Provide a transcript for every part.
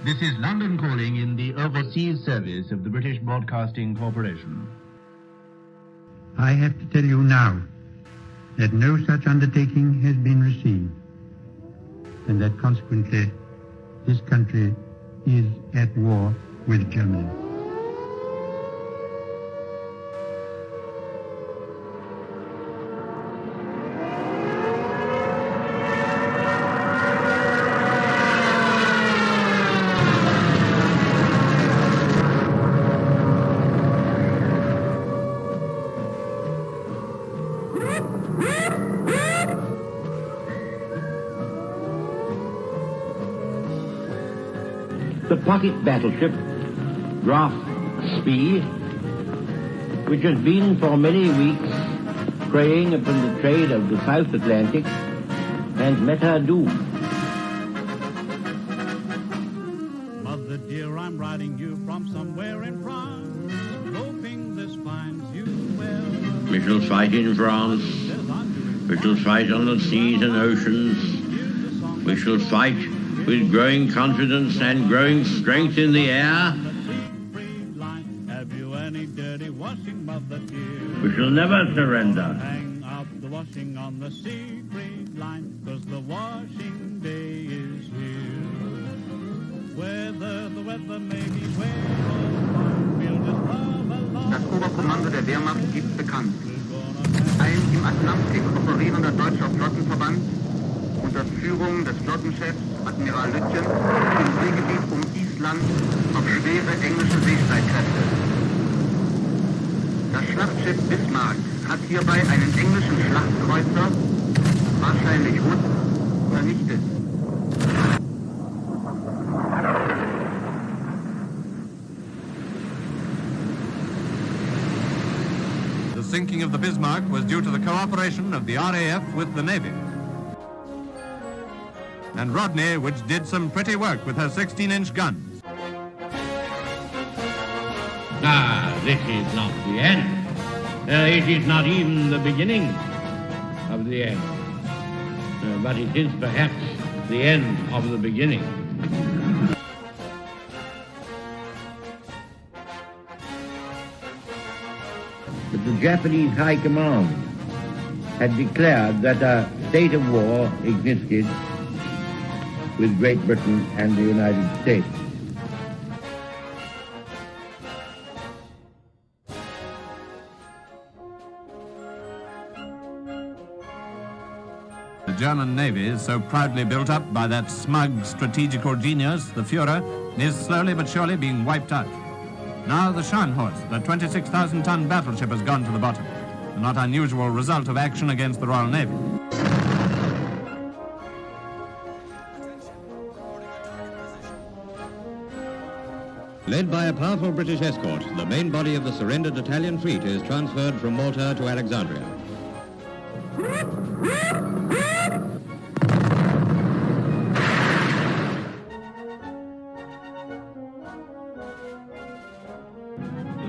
This is London Calling in the Overseas Service of the British Broadcasting Corporation. I have to tell you now that no such undertaking has been received, and that consequently this country is at war with Germany. The pocket battleship, Graf Spee, which has been for many weeks preying upon the trade of the South Atlantic, has met her doom. Mother dear, I'm writing you from somewhere in France, hoping this finds you well. We shall fight in France. We shall fight on the seas and oceans. We shall fight with growing confidence and growing strength in the air. We shall never surrender. Hang up the washing on the Siegfried line, 'cause the washing day is here. Whether the weather may be wet or fine, we'll just love along. Das Oberkommando der Wehrmacht gibt bekannt. Ein im Atlantik operierender deutscher Flottenverband unter Führung des Flottenchefs Admiral Lütjen im Seegebiet um Island auf schwere englische Seestreitkräfte. Das Schlachtschiff Bismarck hat hierbei einen englischen Schlachtkreuzer, wahrscheinlich Hood, vernichtet. The sinking of the Bismarck was due to the cooperation of the RAF with the Navy. And Rodney, which did some pretty work with her 16-inch guns. This is not the end. It is not even the beginning of the end. But it is perhaps the end of the beginning. But the Japanese High Command had declared that a state of war existed with Great Britain and the United States. The German Navy, so proudly built up by that smug strategical genius, the Führer, is slowly but surely being wiped out. Now the Scharnhorst, the 26,000-ton battleship, has gone to the bottom, a not unusual result of action against the Royal Navy. Led by a powerful British escort, the main body of the surrendered Italian fleet is transferred from Malta to Alexandria.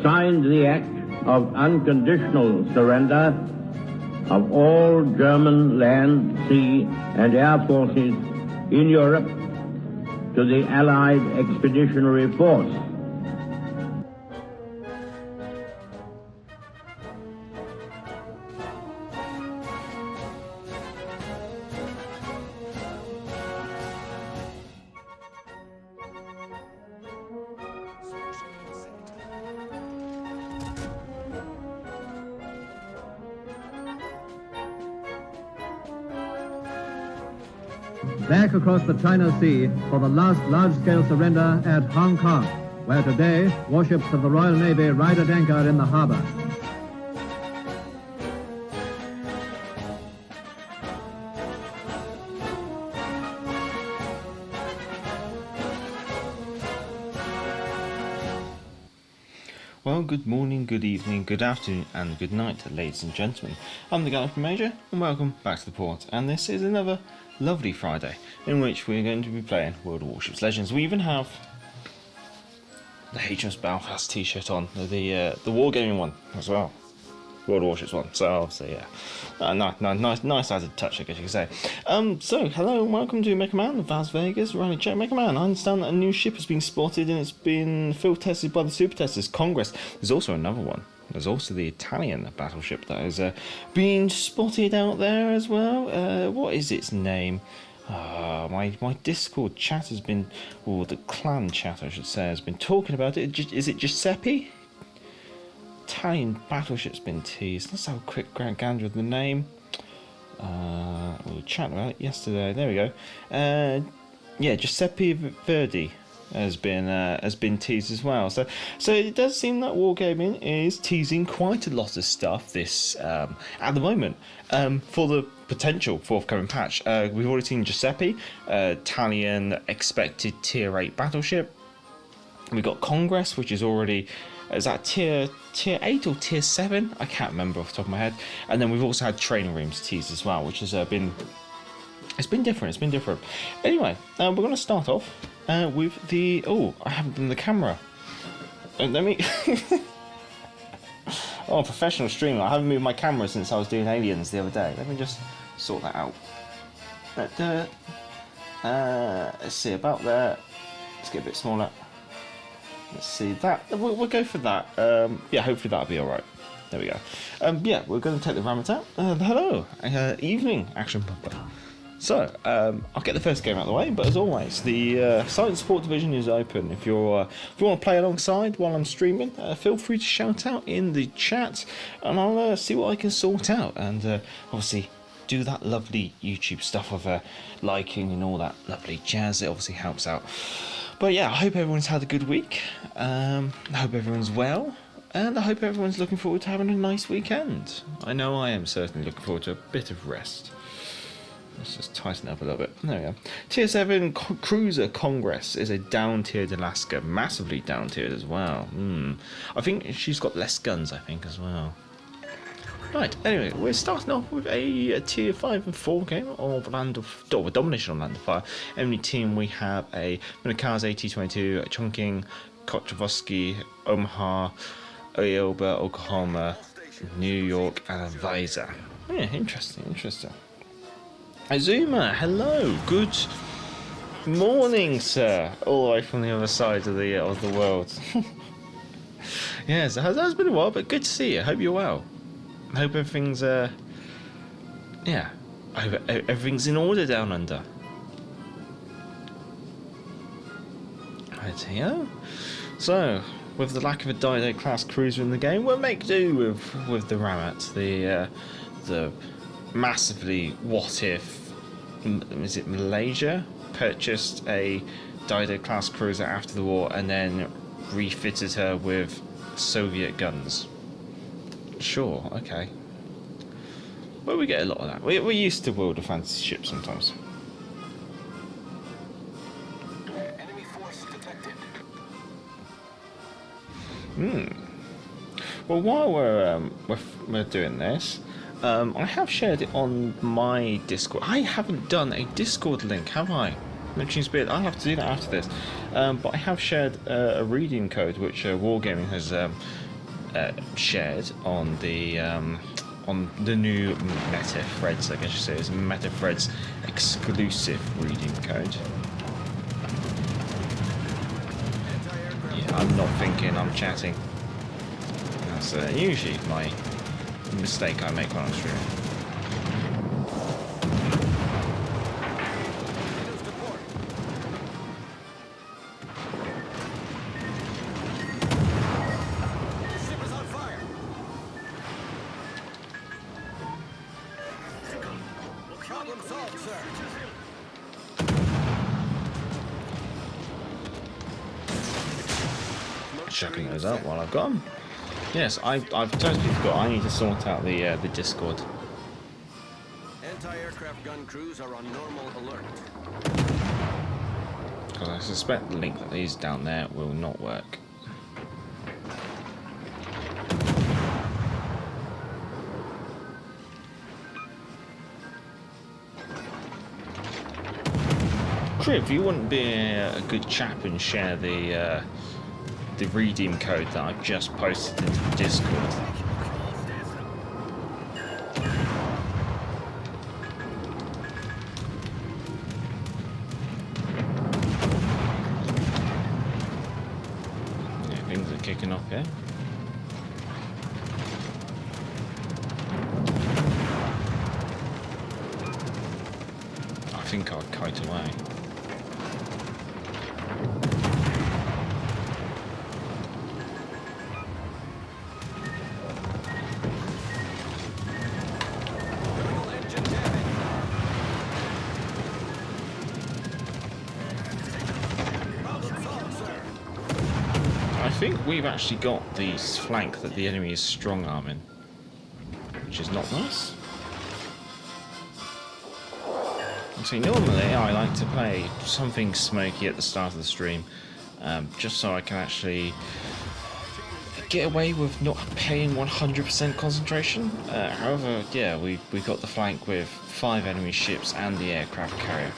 Signed the act of unconditional surrender of all German land, sea, and air forces in Europe to the Allied Expeditionary Force. Back across the China Sea for the last large-scale surrender at Hong Kong, where today warships of the Royal Navy ride at anchor in the harbor. Well, good morning, good evening, good afternoon, and good night, ladies and gentlemen. I'm the Gallifrey Major, and welcome back to the port. And this is another lovely Friday in which we're going to be playing World of Warships Legends. We even have the HMS Belfast t-shirt on, the wargaming one as well. World Warships 1. So obviously, yeah, nice added touch, I guess you could say. So hello and welcome to Mega Man, Las Vegas, Rally Check Mega Man. I understand that a new ship has been spotted and it's been field tested by the Super Testers Congress. There's also another one. There's also the Italian battleship that is being spotted out there as well. What is its name? My Discord chat has been, or the clan chat I should say, has been talking about it. Is it Giuseppe? Italian battleship's been teased. Let's have a quick gander of the name. We were chatting about it yesterday. There we go. Yeah, Giuseppe Verdi has been teased as well. So it does seem that Wargaming is teasing quite a lot of stuff this at the moment for the potential forthcoming patch. We've already seen Giuseppe, Italian expected tier 8 battleship. We've got Congress, which is already, is that tier 8 or tier 7? I can't remember off the top of my head. And then we've also had training rooms teased as well, which has been, it's been different. Anyway, we're going to start off with the, I haven't done the camera. Let me, professional streamer. I haven't moved my camera since I was doing Aliens the other day. Let me just sort that out. Let's see, about there. Let's get a bit smaller. Let's see that. We'll go for that. Yeah, hopefully that'll be alright. There we go. Yeah, we're going to take the Rahmat out. Hello. Evening, Action Pumper. So, I'll get the first game out of the way, but as always, the Silent Support Division is open. If you want to play alongside while I'm streaming, feel free to shout out in the chat, and I'll see what I can sort out. And obviously, do that lovely YouTube stuff of liking and all that lovely jazz. It obviously helps out. But yeah, I hope everyone's had a good week. I hope everyone's well. And I hope everyone's looking forward to having a nice weekend. I know I am certainly looking forward to a bit of rest. Let's just tighten up a little bit. There we go. Tier 7 Cruiser Congress is a down-tiered Alaska. Massively down-tiered as well. I think she's got less guns, I think, as well. Right, anyway, we're starting off with a tier 5 and 4 game of Domination on Land of Fire. Enemy team, we have a Minakaze T-22, Chongqing, Kochavoski, Omaha, Oyoba, Oklahoma, New York, and Visa. Yeah, interesting. Azuma, hello, good morning, sir. All the way from the other side of the world. Yes, it has been a while, but good to see you. I hope you're well. I hope everything's I hope everything's in order down under. Right here. So, with the lack of a Dido class cruiser in the game, we'll make do with the Rahmat, the massively what if, is it Malaysia, purchased a Dido class cruiser after the war and then refitted her with Soviet guns. Sure, okay. Well, we get a lot of that. We're used to World of Fantasy ships sometimes. Enemy force detected. Well, while we're doing this, I have shared it on my Discord. I haven't done a Discord link, have I? Which seems weird. I'll have to do that after this. But I have shared a redeem code which Wargaming has shared on the new Meta Threads, I guess you say. It's a Meta Threads exclusive redeem code. Yeah, I'm not thinking, I'm chatting. That's usually my mistake I make when I'm streaming. Checking those out while I've got them. Yes, I've totally forgot. I need to sort out the Discord. Anti-aircraft gun crews are on normal alert. Because I suspect the link that is down there will not work. Crib, you wouldn't be a good chap and share the redeem code that I've just posted into the Discord. Things are kicking off here. I think I'll kite away. I think we've actually got the flank that the enemy is strong arming, which is not nice. See, normally I like to play something smoky at the start of the stream, just so I can actually get away with not paying 100% concentration. However, yeah, we got the flank with 5 enemy ships and the aircraft carrier.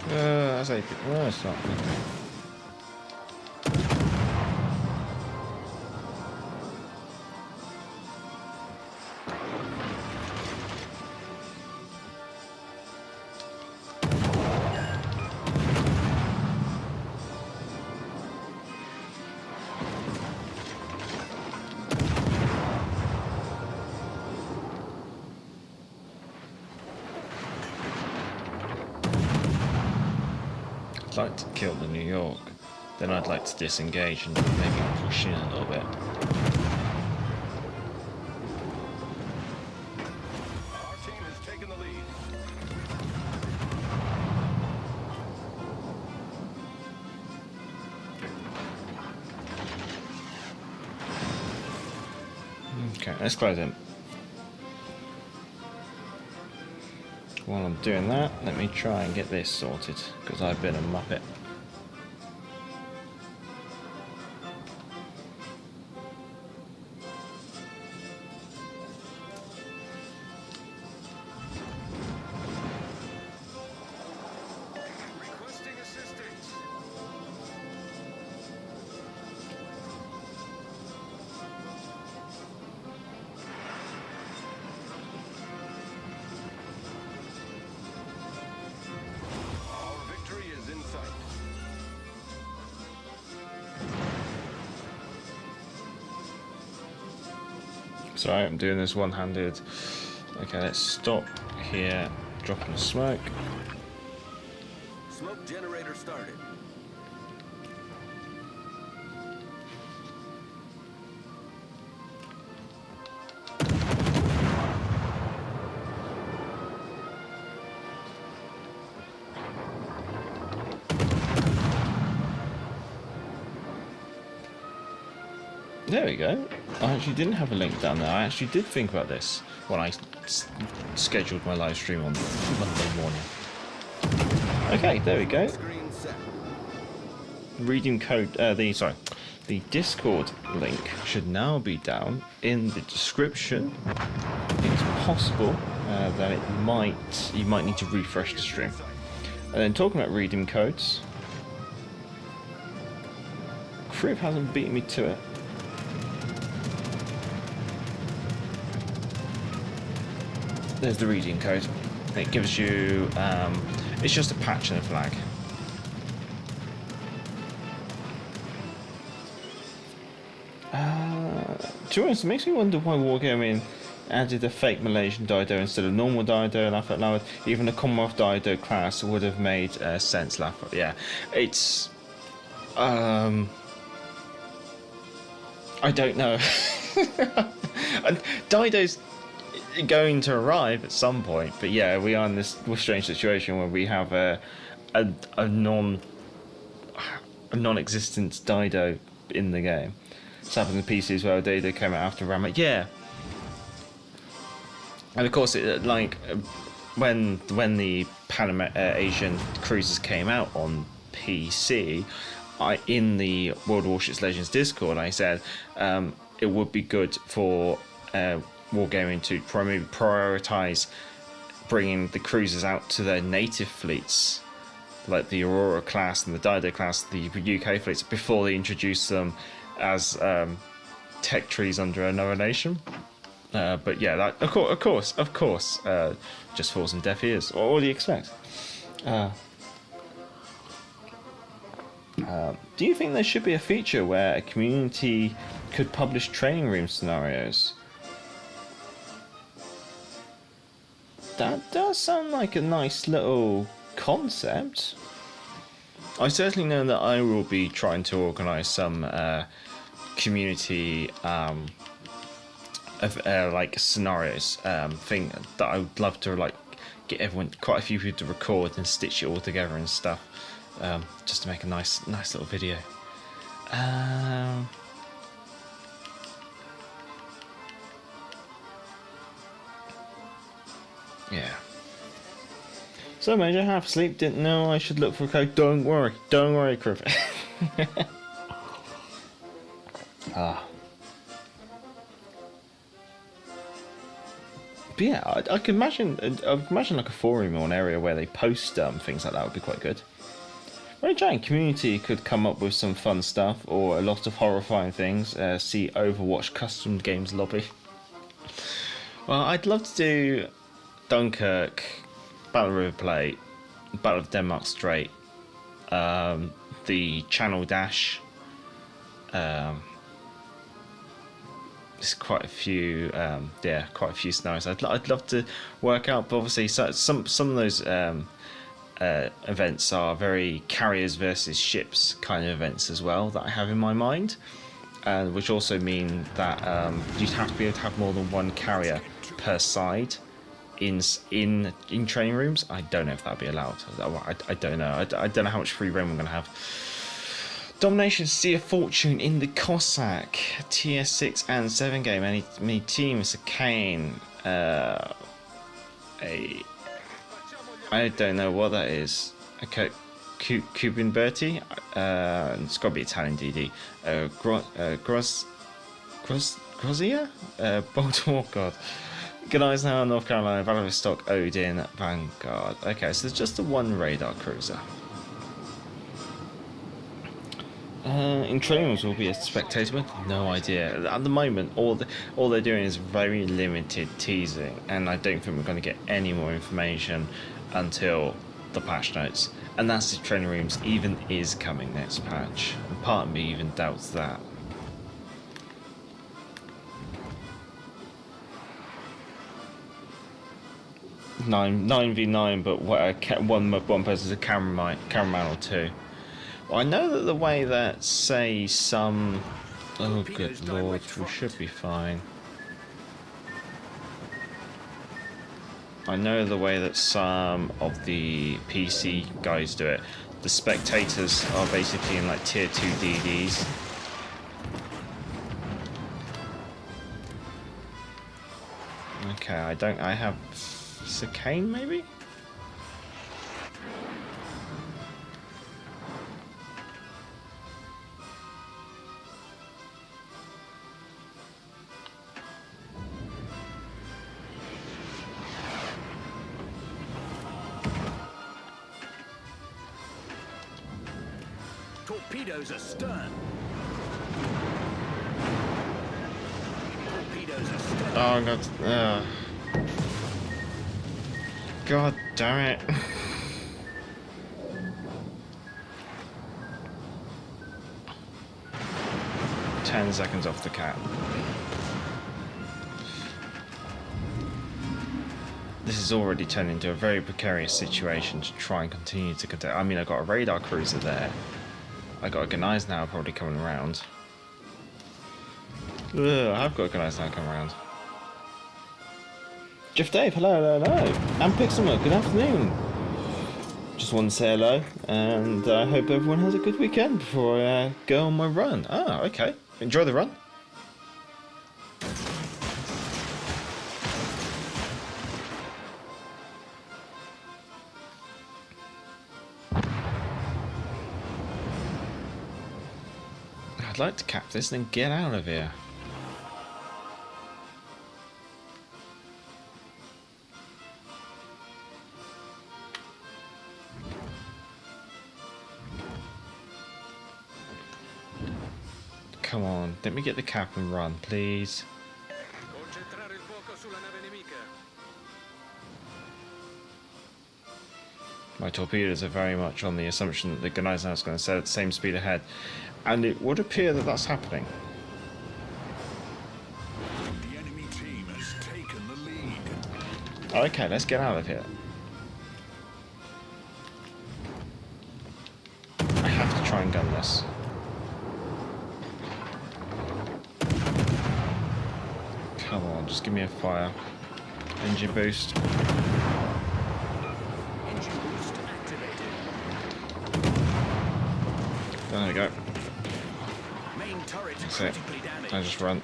That's a no, it's not. I'd like to kill the New York, then I'd like to disengage and maybe push in a little bit. Our team has taken the lead. Okay, let's close in. While I'm doing that, let me try and get this sorted, because I've been a muppet. Requesting assistance. Our victory is in sight. Sorry, I'm doing this one-handed. Okay, let's stop here, dropping the smoke. Smoke generator started. There we go. I actually didn't have a link down there. I actually did think about this when I scheduled my live stream on Monday morning. Okay, there we go. Screen set. Redeem code. The Discord link should now be down in the description. It's possible that you might need to refresh the stream. And then talking about redeem codes, Crib hasn't beaten me to it. There's the redeem code. It gives you, it's just a patch and a flag. To be honest, it makes me wonder why Wargaming added a fake Malaysian Dido instead of normal Dido, and I felt like even a Commonwealth Dido class would have made sense. Yeah, it's, I don't know. And Dido's going to arrive at some point, but yeah, we are in this strange situation where we have a non-existent Dido in the game. It's happened in the PC as well. Dido came out after Rahmat. Yeah, And of course, when the Asian cruisers came out on PC, in the World Warships Legends Discord, I said it would be good for Wargaming to prioritize bringing the cruisers out to their native fleets, like the Aurora class and the Dido class, the UK fleets, before they introduce them as tech trees under another nation. But yeah, that, of course, just falls on deaf ears. What do you expect? Do you think there should be a feature where a community could publish training room scenarios? That does sound like a nice little concept. I certainly know that I will be trying to organise some community like scenarios thing that I would love to like get everyone, quite a few people to record and stitch it all together and stuff, just to make a nice little video. Yeah. So Major, half asleep, didn't know I should look for a code. Don't worry, Criff. But yeah, I can imagine like a forum or an area where they post things like that would be quite good. Very giant community could come up with some fun stuff or a lot of horrifying things. See Overwatch custom games lobby. Well, I'd love to do Dunkirk, Battle of River Plate, Battle of Denmark Strait, the Channel Dash. There's quite a few, quite a few scenarios I'd love to work out. But obviously, some of those events are very carriers versus ships kind of events as well that I have in my mind, which also mean that you'd have to be able to have more than one carrier per side in training rooms. I don't know if that'd be allowed. I don't know. I don't know how much free reign we're going to have. Domination Sea of Fortune in the Cossack Tier 6 and 7 game. Any teams? A Kane. I don't know what that is. Okay, Cuban Bertie. It's got to be Italian DD. Grozia? Baltimore. God. Good eyes now, North Carolina, Vladivostok, Odin, Vanguard. Okay, so there's just the one radar cruiser. In training rooms will be a spectator, no idea. At the moment, all they're doing is very limited teasing, and I don't think we're going to get any more information until the patch notes. And that's if training rooms even is coming next patch. And part of me even doubts that. Nine v 9, but one person's a cameraman or two. Well, I know that the way that, say, some... Oh, good lord, we should be fine. I know the way that some of the PC guys do it. The spectators are basically in, like, Tier 2 DDs. Okay, I have... Chicane, maybe? Torpedoes astern. Torpedoes astern. Oh, God. God damn it. Ten seconds off the cap. This has already turned into a very precarious situation to try and continue to contain. I mean, I've got a radar cruiser there. I got a Gneiss now probably coming around. Ugh, I've got a Gneiss now coming around. Jeff Dave, hello. And Pixelmer, good afternoon. Just wanted to say hello, and I hope everyone has a good weekend before I go on my run. Ah, okay. Enjoy the run. I'd like to cap this and then get out of here. Come on, let me get the cap and run, please. My torpedoes are very much on the assumption that the Gneisenau is going to set at the same speed ahead, and it would appear that that's happening. The enemy team has taken the lead. Okay, let's get out of here. I have to try and gun this. Come on, just give me a fire. Engine boost. There we go. Main turret That's it. critically damaged. I just run.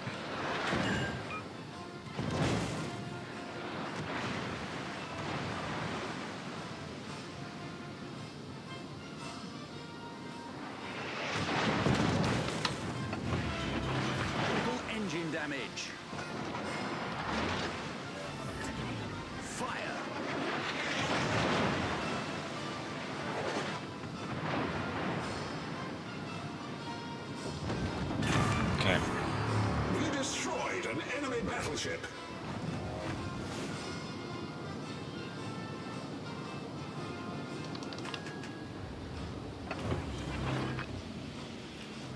Critical engine damage. Fire. Okay. You destroyed an enemy battleship.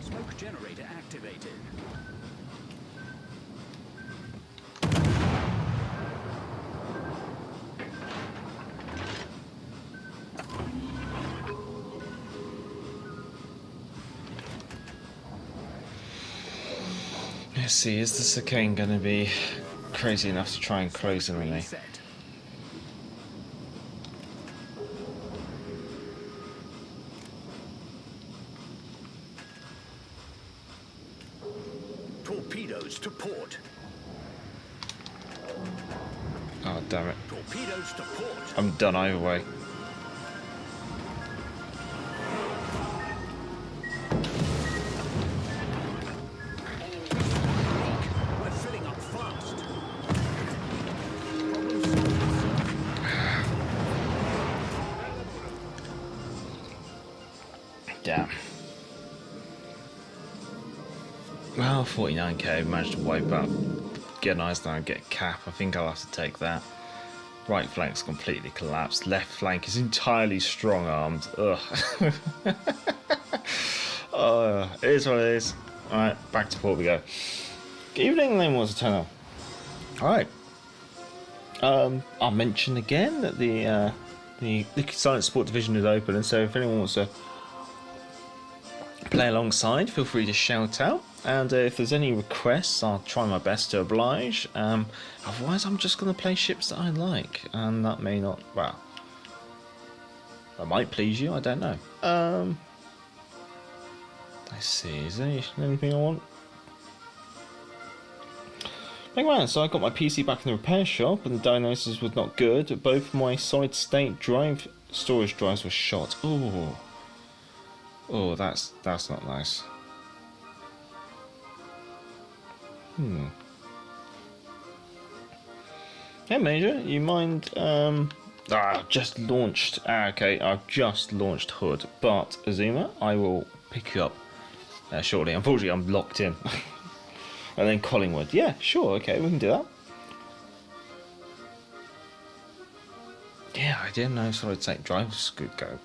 Smoke generator activated. Let's see, is the Cossack going to be crazy enough to try and close in on me? Set. Torpedoes to port. Oh, damn it. Torpedoes to port. I'm done either way. We're filling up fast. Damn. Well, 49k, managed to wipe up. Get an eyes down, get a cap. I think I'll have to take that. Right flank's completely collapsed. Left flank is entirely strong-armed. Ugh. It is what it is. Alright, back to port we go. Good evening, name was Eternal. Alright. I'll mention again that the Silent Sport division is open, and so if anyone wants to play alongside, feel free to shout out. And if there's any requests, I'll try my best to oblige. Otherwise, I'm just going to play ships that I like, and that may not. Well, that might please you. I don't know. Let's see. Is there anything I want? Man, so I got my PC back in the repair shop, and the diagnosis was not good. Both my solid state drive storage drives were shot. Oh, that's not nice. Hey Major, you mind I've just launched okay, I've just launched Hood, but Azuma, I will pick you up shortly. Unfortunately I'm locked in. And then Collingwood. Yeah, sure, okay, we can do that. Yeah, I didn't know solid state drives could go.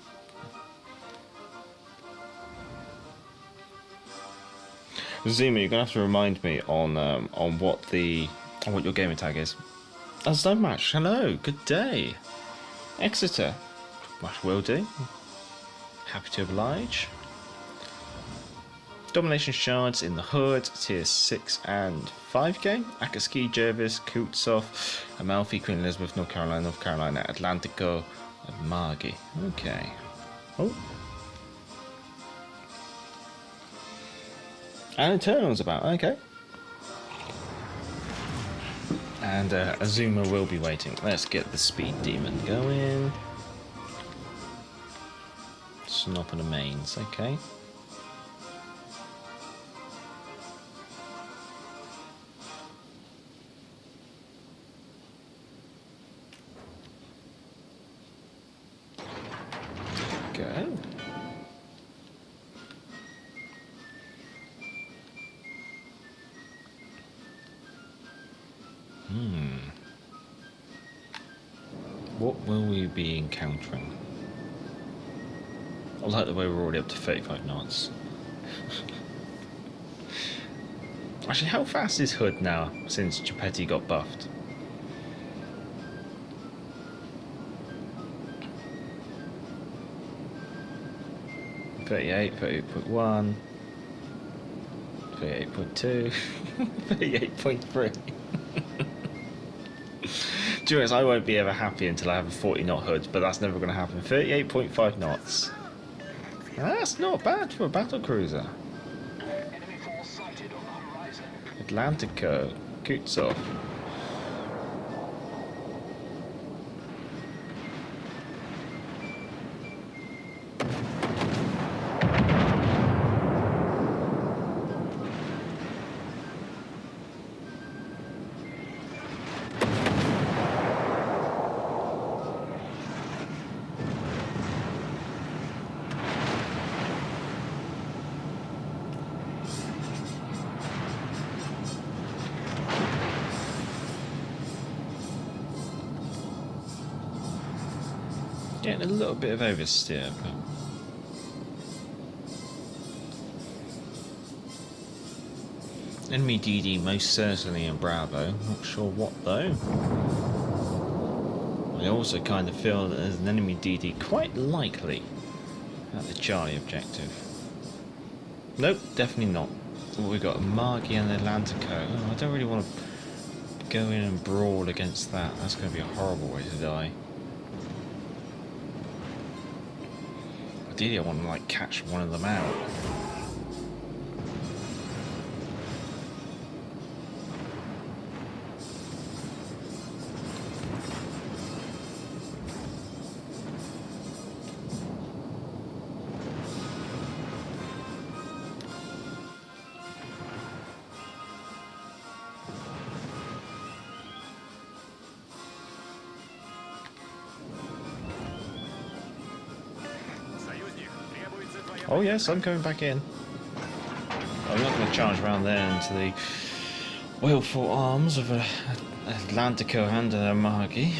Zima, you're gonna have to remind me on what your gamer tag is. Stone Match, hello, good day. Exeter, much will do. Happy to oblige. Domination Shards in the Hood, tier 6 and 5k. Akaski, Jervis, Kutsov, Amalfi, Queen Elizabeth, North Carolina, Atlantico, and Margie. Okay. Oh. And Eternal's about, okay. And Azuma will be waiting. Let's get the Speed Demon going. Snop and a mains, okay. What will we be encountering? I like the way we're already up to 35 knots. Actually, how fast is Hood now since Geppetto got buffed? .38, 38.1, 38.2, 38.3. To be honest, I won't be ever happy until I have a 40 knot hood, but that's never going to happen. 38.5 knots. That's not bad for a battle cruiser. Atlantico, Kutsov. Getting a little bit of oversteer, but enemy DD most certainly in Bravo. Not sure what though. I also kind of feel that there's an enemy DD quite likely at the Charlie objective. Nope, definitely not. We've got a Margie and Atlantico. Oh, I don't really want to go in and brawl against that. That's going to be a horrible way to die. Ideally, I want to like catch one of them out. Oh yes, I'm coming back in. I'm not going to charge around there into the wailful arms of Atlantico and a Margie.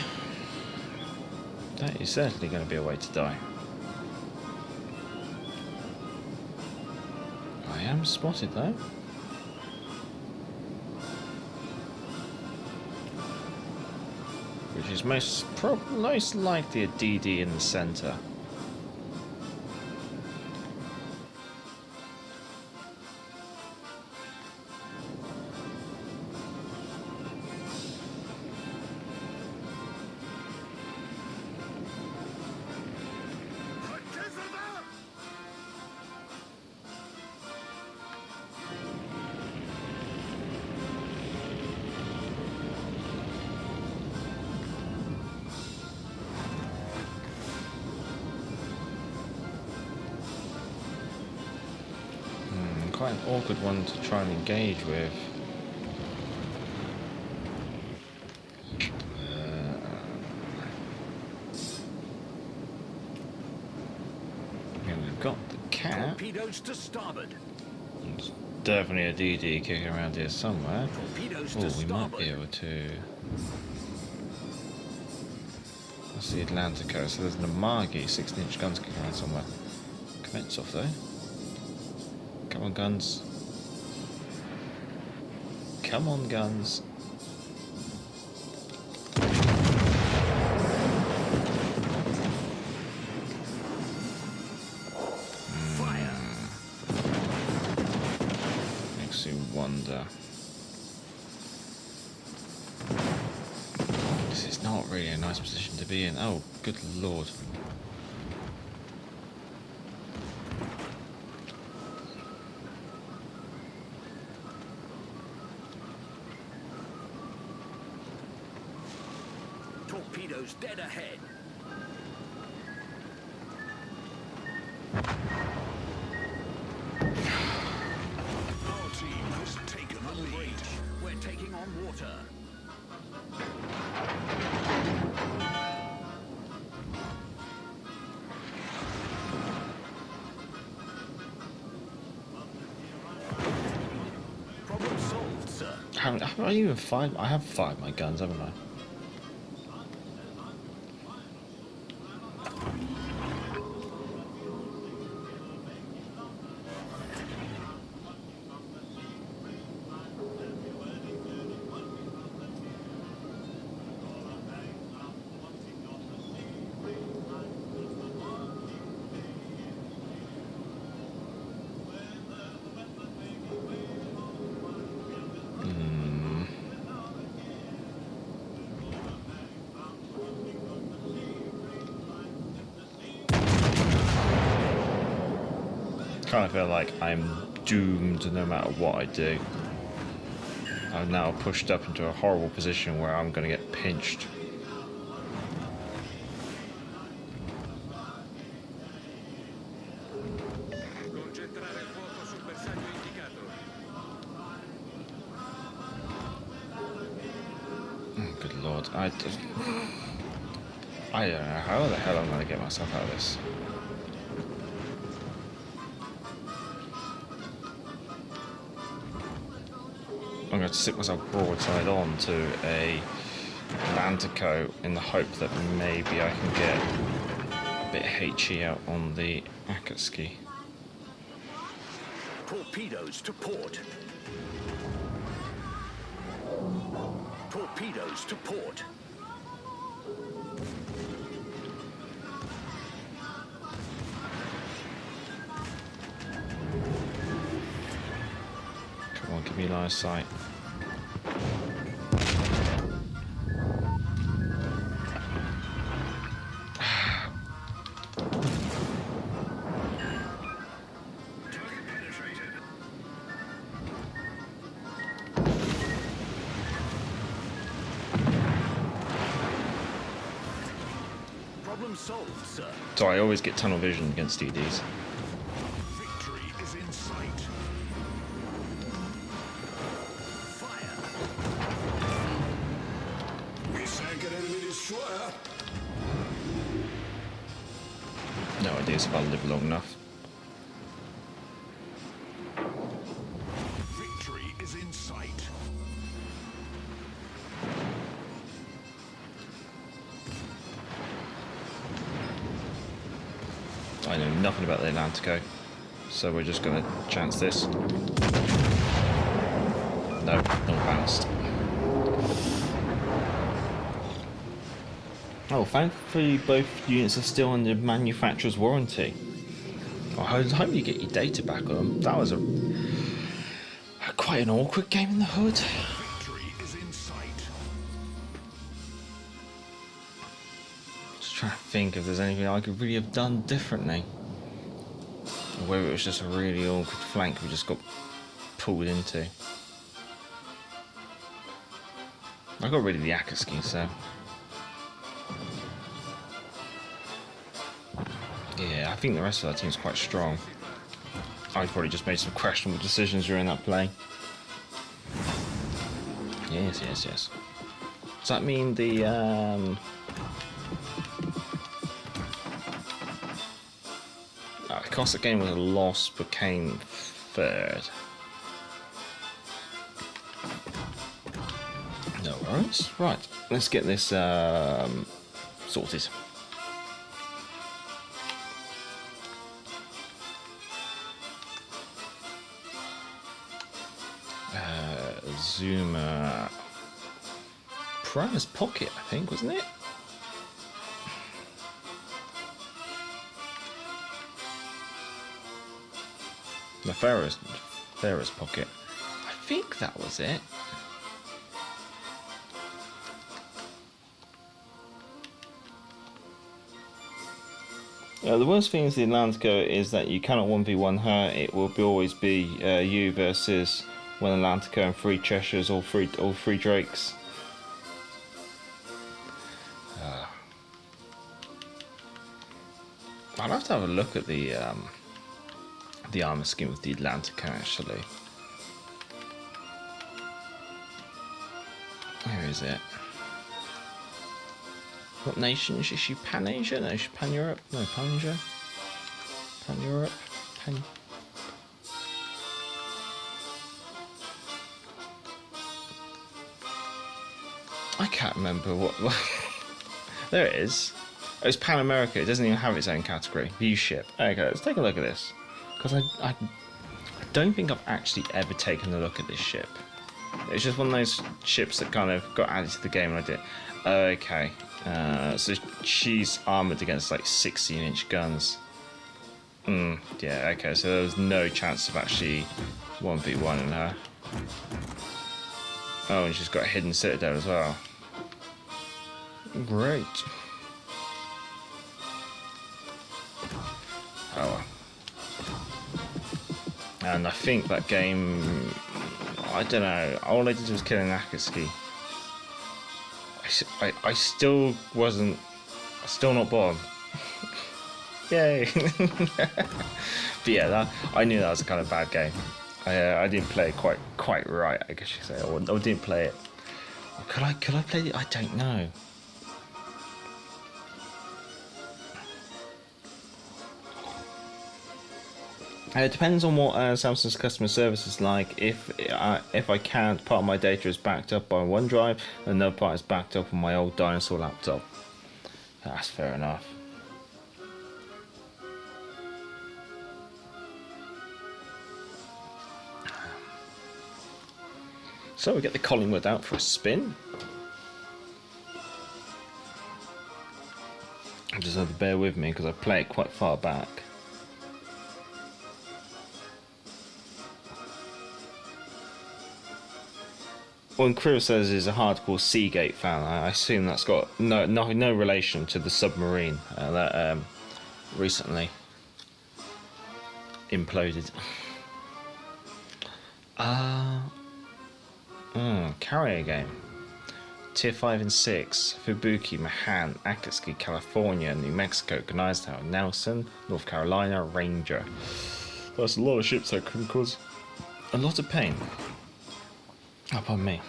That is certainly going to be a way to die. I am spotted though. Which is most likely a DD in the centre. Quite an awkward one to try and engage with. We've got the cat. Torpedoes to starboard. There's definitely a DD kicking around here somewhere. Oh, we might be able to. That's the Atlantico. So there's an Margie 16-inch guns kicking around somewhere. Commence off though. Come on, guns. Come on, guns. Fire. Makes you wonder. This is not really a nice position to be in. Oh, good lord. Torpedoes dead ahead. Our team has taken the lead. We're taking on water. Problem solved, sir. How Have I even fired? I have fired my guns, haven't I? Kind of feel like I'm doomed no matter what I do. I'm now pushed up into a horrible position where I'm going to get pinched. Oh, good lord. I don't know how the hell I'm going to get myself out of this. I'm going to sit myself broadside on to a Atlantico in the hope that maybe I can get a bit HE out on the Akatsuki. Torpedoes to port. Torpedoes to port. Come on, give me line of sight. Problem solved, sir. So I always get tunnel vision against DDs. Victory is in sight. Fire. We sank an enemy destroyer. No idea if I'll live long enough. Victory is in sight. I know nothing about the Atlantico, so we're just going to chance this. No, not bounced. Oh, thankfully both units are still under manufacturer's warranty. I hope you get your data back on them. That was quite an awkward game in the hood. Victory is in sight. Just trying to think if there's anything I could really have done differently. Or whether it was just a really awkward flank we just got pulled into. I got rid of the Akatsuki, so... yeah, I think the rest of our team's quite strong. I probably just made some questionable decisions during that play. Yes. Does that mean the Cossack game was a loss but came third? No worries. Right, let's get this sorted. Zuma Primus Pocket, I think, wasn't it? The Ferris Pocket. I think that was it. The worst thing is the Atlantico is that you cannot 1v1 her. It will always be you versus one Atlantico and 3 Cheshires or 3 Drakes. I'd have to have a look at the armor scheme of the Atlantico actually. Where is it? What nation is she? Pan-Asia? No, she's Pan-Europe? No, Pan-Asia? Pan-Europe? can't remember what. There it is. Oh, it's Pan America. It doesn't even have its own category. View ship. Okay, let's take a look at this. Because I don't think I've actually ever taken a look at this ship. It's just one of those ships that kind of got added to the game and I did. Okay. So she's armoured against like 16-inch guns. Yeah, okay, so there was no chance of actually 1v1 in her. Oh, and she's got a hidden citadel as well. Great. Oh well. And I think that game, I don't know, all I did was kill an Akatsuki. I still wasn't, still not born. Yay! But yeah, I knew that was a kind of bad game. I didn't play it quite right, I guess you say. I didn't play it. Could I play it? I don't know. It depends on what Samsung's customer service is like. If I can't, part of my data is backed up by OneDrive, and another part is backed up on my old dinosaur laptop. That's fair enough. So we get the Collingwood out for a spin. I just have to bear with me because I play it quite far back. When Krill says he's a hardcore Seagate fan, I assume that's got no relation to the submarine that recently imploded. Carrier game. Tier 5 and 6. Fubuki, Mahan, Akatsuki, California, New Mexico, Gneisenau, Nelson, North Carolina, Ranger. That's a lot of ships that can cause a lot of pain. Up on me.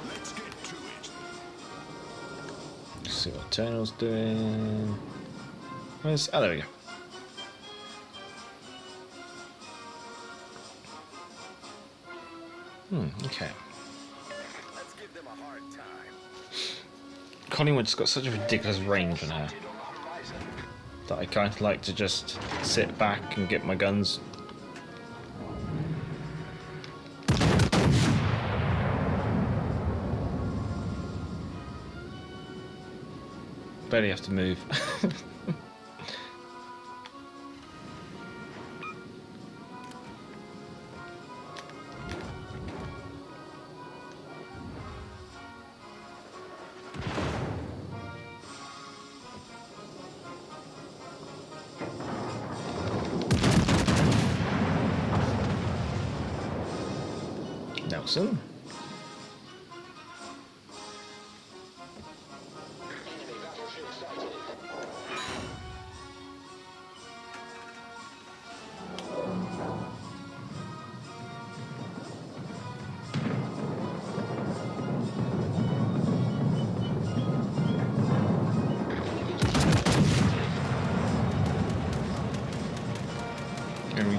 Let's get to it. See what Eternal's doing. Where's... Oh, there we go. Okay. Let's give them a hard time. Collingwood's got such a ridiculous range on her that I kind of like to just sit back and get my guns. Barely have to move. Nelson.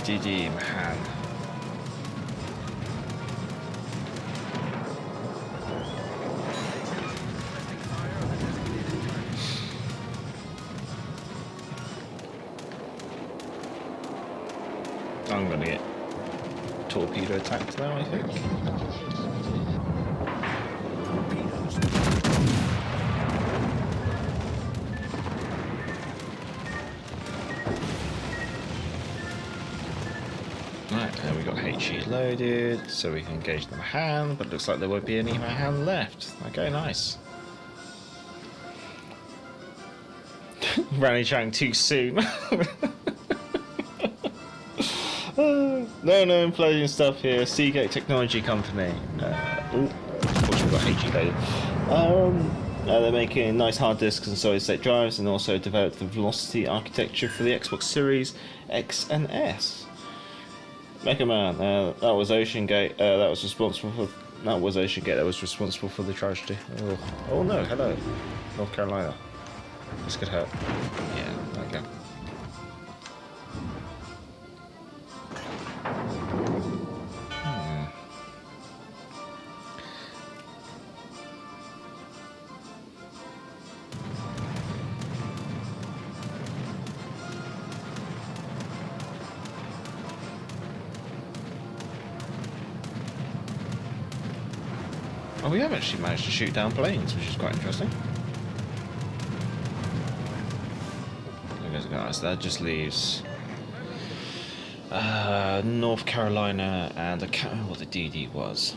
DD, man. I'm gonna get torpedo attacked now, I think. Right, we got HE loaded, so we can engage the Mahan, but it looks like there won't be any Mahan left. Okay, nice. Rally Chang too soon. No implosion stuff here. Seagate Technology Company. Unfortunately, we've got HE loaded. They're making nice hard disks and solid state drives, and also developed the Velocity architecture for the Xbox Series X and S. Mega Man, that was Ocean Gate, that was responsible for that was Ocean Gate that was responsible for the tragedy. Oh no, hello. North Carolina. This could hurt. Yeah, okay. Oh, we have actually managed to shoot down planes, which is quite interesting. Guys, that just leaves North Carolina, and I can't remember what the DD was.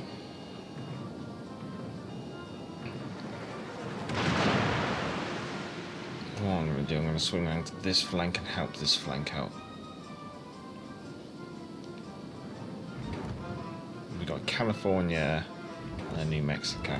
What I'm going to do, I'm going to swing around to this flank and help this flank out. We've got California and then New Mexico.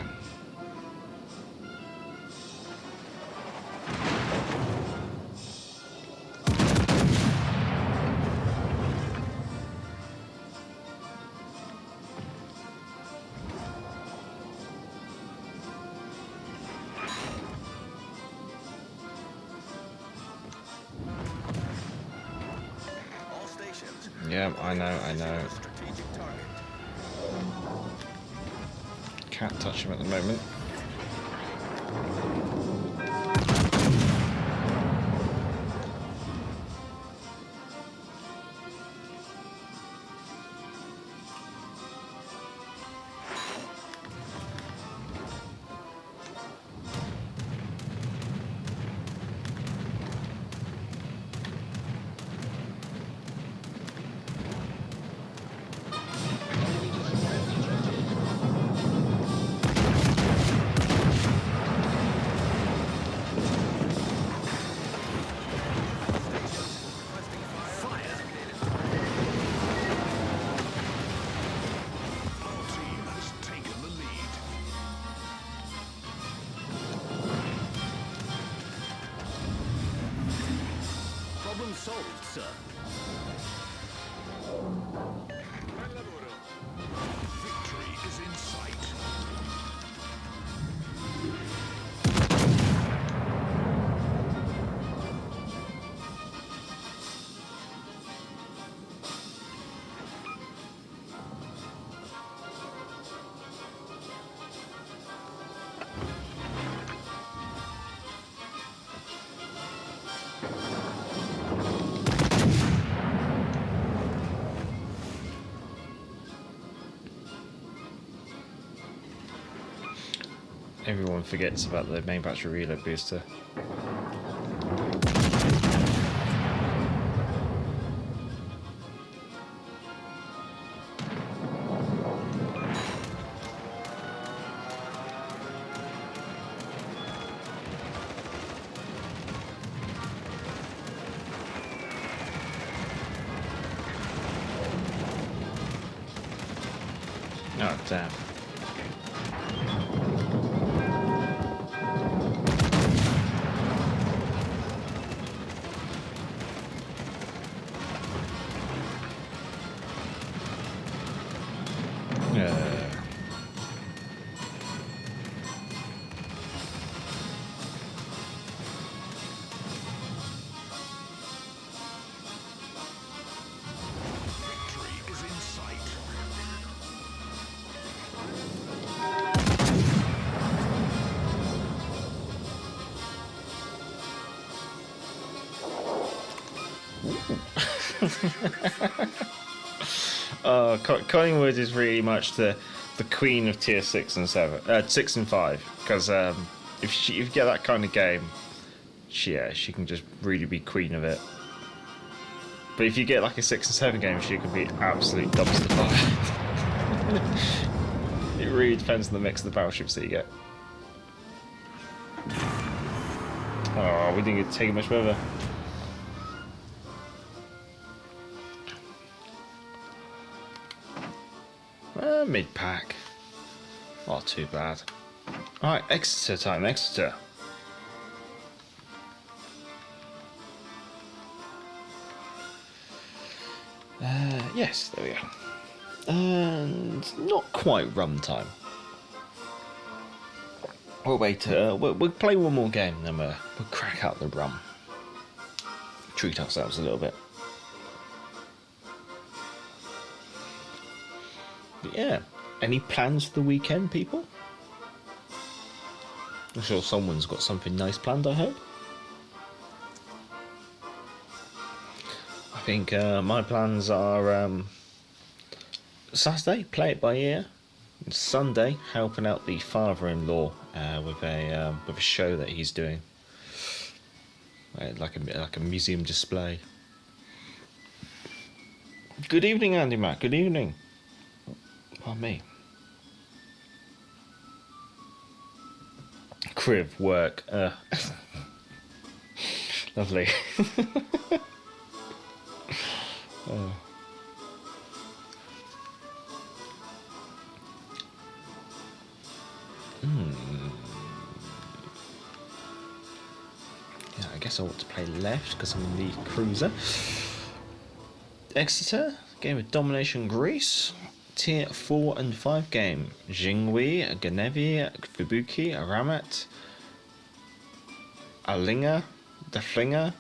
Yeah, I know. Can't touch him at the moment. Solved, sir. Victory is in sight. Everyone forgets about the main battery reload booster. Oh, damn. Collingwood is really much the queen of tier 6 and 7, 6 and 5. Because if you get that kind of game, she can just really be queen of it. But if you get like a 6 and 7 game, she can be absolute dumpster fire. It really depends on the mix of the battleships that you get. Oh, we didn't get to take it much further. Mid-pack. Not too bad. Alright, Exeter time, Exeter. Yes, there we go. and not quite rum time. We'll wait. We'll play one more game, and then we'll crack out the rum. Treat ourselves a little bit. But yeah, any plans for the weekend, people? I'm sure someone's got something nice planned, I hope. I think my plans are Saturday, play it by ear. And Sunday, helping out the father-in-law with a show that he's doing, like a museum display. Good evening, Andy Mac. Good evening. Pardon me. Crib work. Lovely. Oh. Yeah, I guess I want to play left because I'm in the cruiser. Exeter, game of domination Greece. Tier 4 and 5 game. Jingwi, Ganevi, Fibuki, Rahmat, Alinga, Deflinger,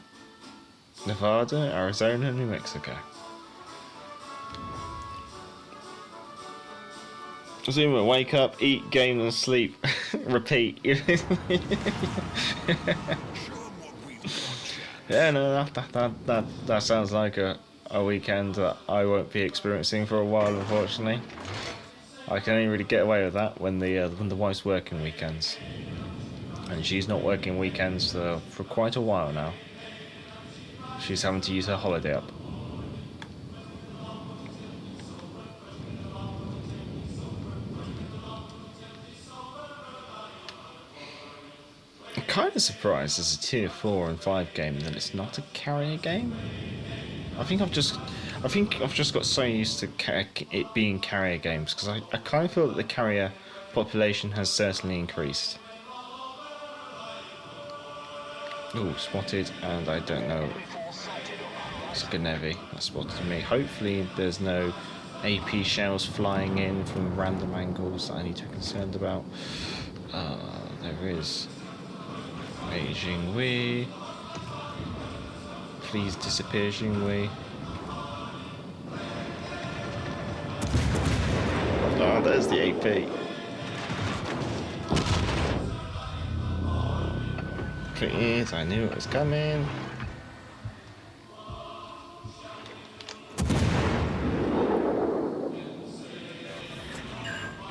Nevada, Arizona, New Mexico. Zoom, wake up, eat, game, and sleep. Repeat. Yeah, no, that sounds like a weekend that I won't be experiencing for a while, unfortunately. I can only really get away with that when the wife's working weekends, and she's not working weekends for quite a while now. She's having to use her holiday up. I'm kind of surprised as a tier 4 and 5 game that it's not a carrier game. I think I've just got so used to it being carrier games because I kind of feel that the carrier population has certainly increased. Oh, spotted, and I don't know. It's Ganevi that spotted me. Hopefully there's no AP shells flying in from random angles that I need to be concerned about. There is. Beijing Wei. Please disappear, Jingwei. Oh, there's the AP. Please, I knew it was coming.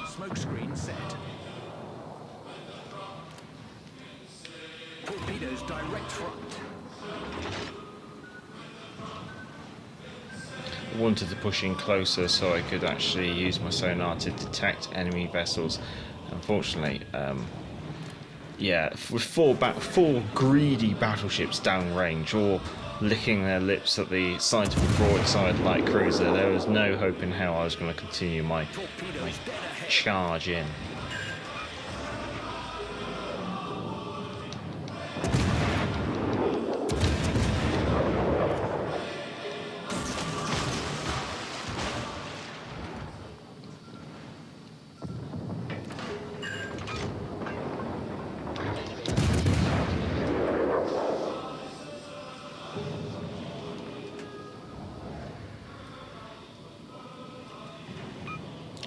Smoke screen set. Torpedoes direct front. Wanted to push in closer so I could actually use my sonar to detect enemy vessels. Unfortunately, yeah, with four greedy battleships downrange, all licking their lips at the sight of a broadside light cruiser, there was no hope in hell I was going to continue my charge in.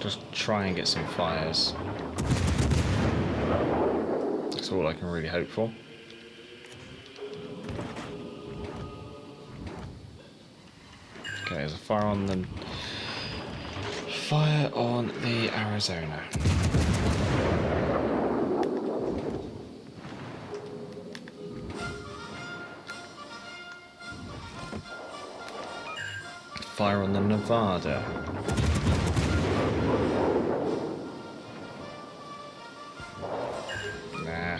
Just try and get some fires. That's all I can really hope for. Okay, there's a fire on the Arizona. Fire on the Nevada.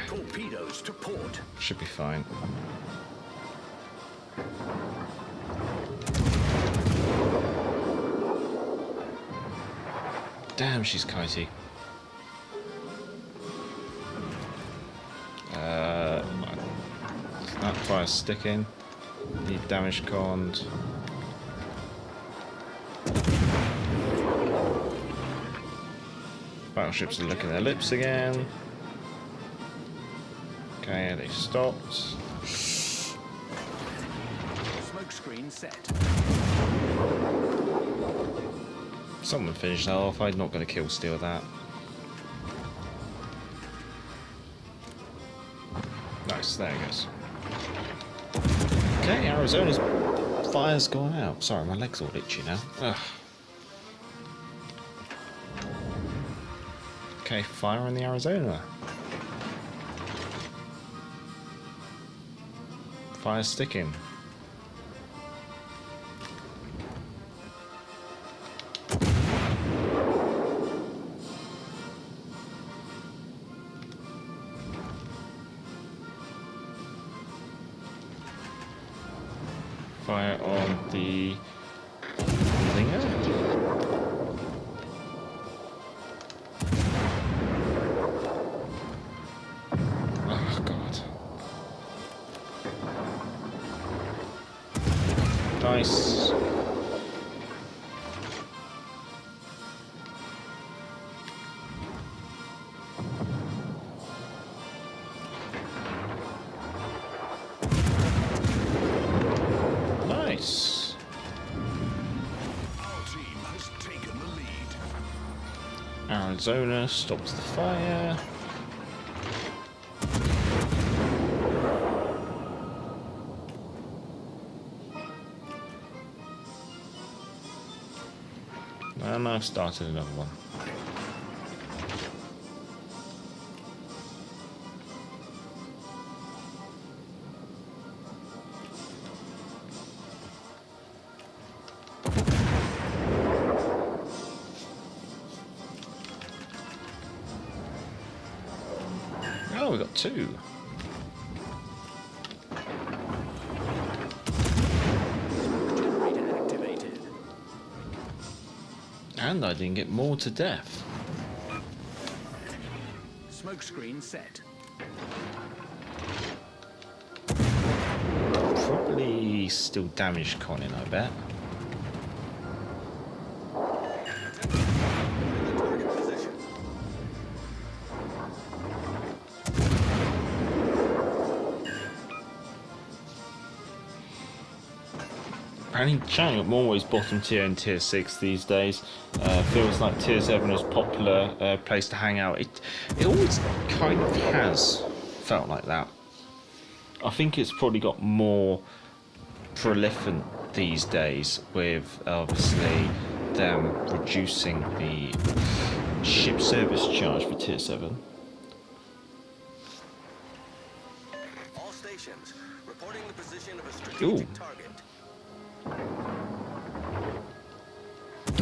Torpedoes to port. Should be fine. Damn, she's kitey. That fire's sticking. Need damage conned. battleships are licking their lips again. Okay, they stopped. Smoke screen set. Someone finished that off. I'm not going to kill steal that. Nice, there it goes. Okay, Arizona's fire's gone out. Sorry, my leg's all itchy now. Ugh. Okay, fire on the Arizona. Fire's sticking. Fire on the Linger. Oh god. Nice. Nice. Our team has taken the lead. Arizona stops the fire. And I've started another one. Oh, we got two. Generator activated. And I didn't get more to death. Smoke screen set. Probably still damaged Colin, I bet. Apparently Chang always bottom tier and tier 6 these days. Feels like tier 7 is a popular place to hang out. It always kind of has felt like that. I think it's probably got more prolific these days with obviously them reducing the ship service charge for tier 7. All stations reporting the position of a strategic target.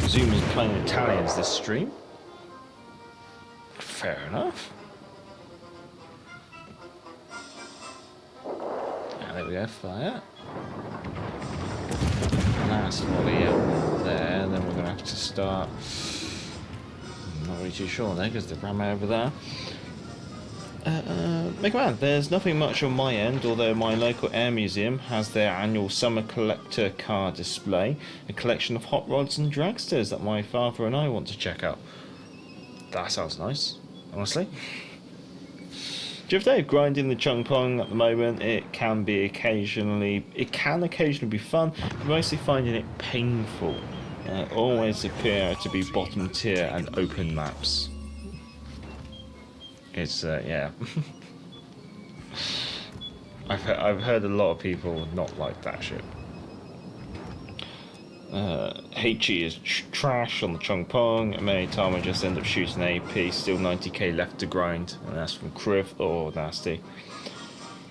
Zoom is playing Italians this stream. Fair enough. And there we go, fire. Last volley out there, and then we're going to have to start. I'm not really too sure there because the Rahmat over there. Make man, there's nothing much on my end, although my local air museum has their annual summer collector car display, a collection of hot rods and dragsters that my father and I want to check out. That sounds nice, honestly. Jeff Dave, grinding the chung pong at the moment, it can occasionally be fun, but mostly finding it painful. Always appear to be bottom tier and open maps. It's yeah. I've heard a lot of people not like that ship. HE is trash on the Chung Pong. Many time I just end up shooting AP. Still 90k left to grind, and that's from Kriv. Oh, nasty.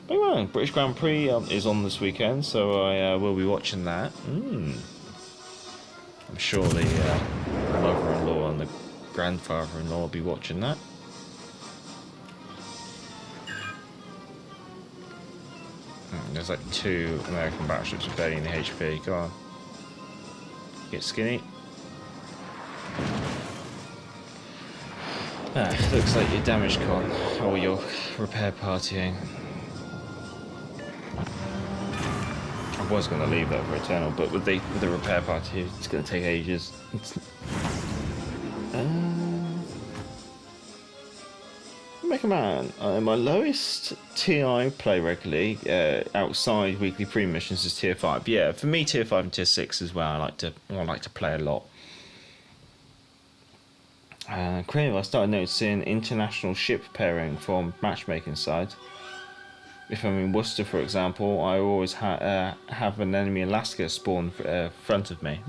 But anyway, British Grand Prix is on this weekend, so I will be watching that. I'm sure the mother-in-law and the grandfather-in-law will be watching that. There's like 2 American battleships with barely in the HP. Go on. Get skinny. Looks like you're damaged, Con. Or you're repair partying. I was going to leave that for Eternal, but with the repair party, it's going to take ages. Man, my lowest tier I play regularly outside weekly pre-missions is tier 5. Yeah, for me tier 5 and tier 6 is where I like to play a lot. Clearly I started noticing international ship pairing from matchmaking side. If I'm in Worcester, for example, I always have an enemy Alaska spawn in front of me.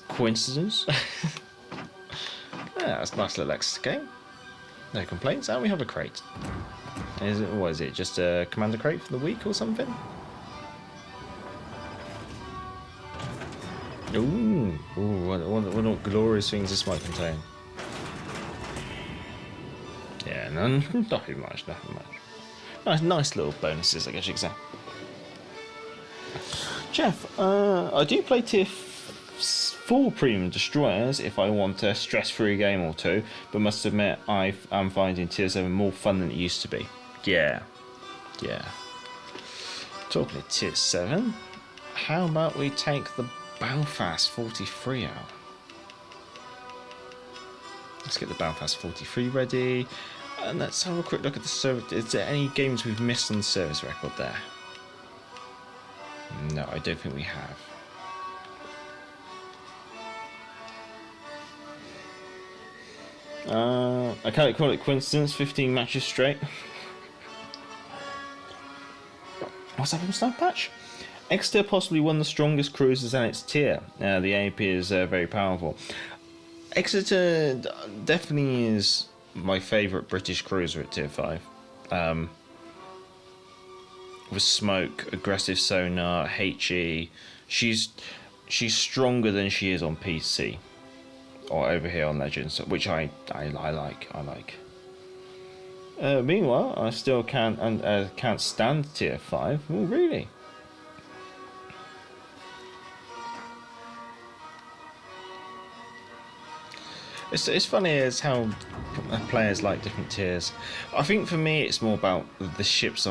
Coincidence? Yeah, that's a nice little Exeter game. No complaints. And we have a crate. What is it? Just a commander crate for the week or something? Ooh, what glorious things this might contain. Yeah, nothing much. Nice little bonuses, I guess you could say. Jeff, I do play tier 4 premium destroyers if I want a stress-free game or two, but must admit I'm finding tier 7 more fun than it used to be. Yeah. Talking of tier 7, how about we take the Belfast 43 out? Let's get the Belfast 43 ready, and let's have a quick look at the service. Is there any games we've missed on the service record there? No, I don't think we have. I can't call it coincidence, 15 matches straight. What's that from Snipe Patch? Exeter possibly one of the strongest cruisers in its tier. The AP is very powerful. Exeter definitely is my favourite British cruiser at tier 5. With smoke, aggressive sonar, HE, she's stronger than she is on PC or over here on Legends, which I like. Meanwhile, I still can't stand tier 5. Oh, really? It's funny as how players like different tiers. I think for me it's more about the ships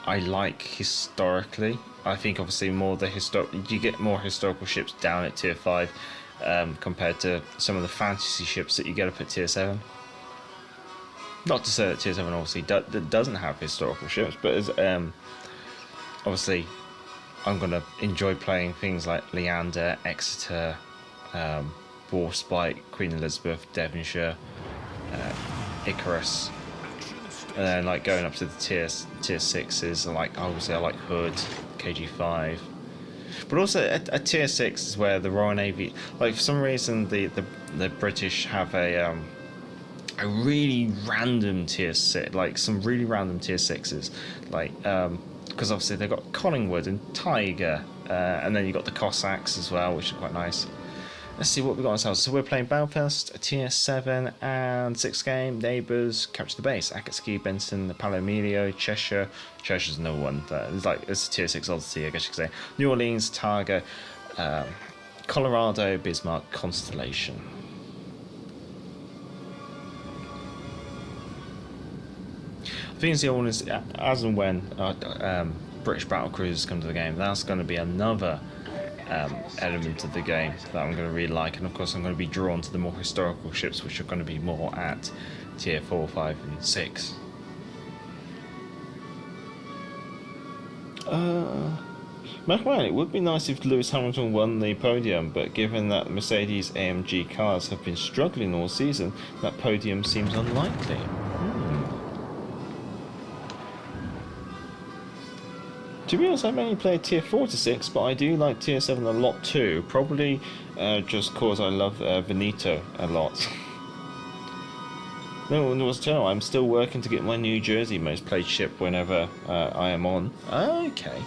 I like historically. I think obviously you get more historical ships down at tier 5 compared to some of the fantasy ships that you get up at tier 7. Not to say that tier 7 obviously doesn't have historical ships, but as obviously I'm going to enjoy playing things like Leander, Exeter, Warspite, Queen Elizabeth, Devonshire, Icarus, and then like going up to the tier 6s, like obviously I like Hood, KG5, but also at tier 6 is where the Royal Navy, like for some reason the British have a really random tier 6, like some really random tier 6s, like because obviously they've got Collingwood and Tiger, and then you've got the Cossacks as well, which are quite nice. Let's see what we've got ourselves. So we're playing Belfast, a tier 7 and 6 game, Neighbours, Capture the Base, Akatsuki, Benson, Palomilio, Cheshire. Cheshire's another one. It's a tier 6 oddity, I guess you could say. New Orleans, Targa, Colorado, Bismarck, Constellation. I think the other one is as and when British battle cruisers come to the game, that's going to be another element of the game that I'm going to really like, and of course I'm going to be drawn to the more historical ships, which are going to be more at tier 4, 5 and 6. Rahmat, it would be nice if Lewis Hamilton won the podium, but given that Mercedes AMG cars have been struggling all season, that podium seems unlikely. To be honest, I mainly play tier 4 to 6, but I do like tier 7 a lot too, probably just cause I love Veneto a lot. No one was tell, I'm still working to get my New Jersey most played ship whenever I am on. Okay.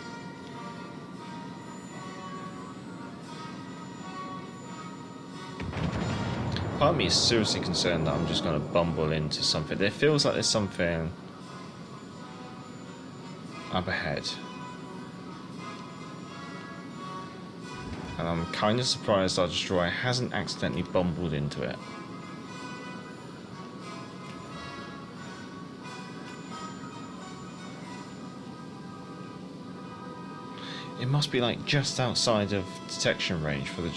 Part of me is seriously concerned that I'm just going to bumble into something. It feels like there's something up ahead. And I'm kind of surprised our destroyer hasn't accidentally bumbled into it. It must be like just outside of detection range for the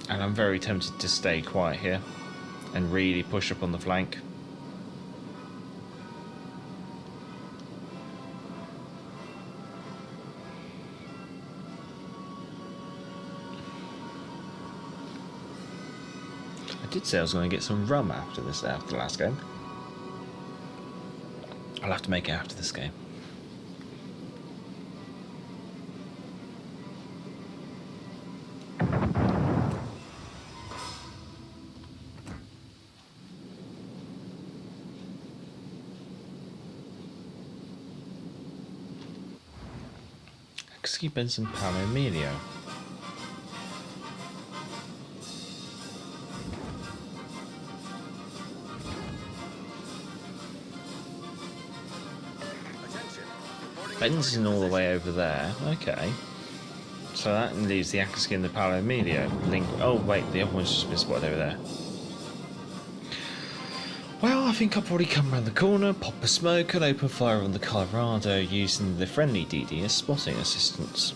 and And I'm very tempted to stay quiet here and really push up on the flank. I did say I was going to get some rum after the last game. I'll have to make it after this game. Exeter Benson Palo Emilio. Benson all the way over there. Okay. So that leaves the Akasaki and the Palo Emilio link. Oh wait, the other one's just been spotted over there. Well, I think I'll probably come around the corner, pop a smoke, and open fire on the Colorado using the friendly DD as spotting assistance.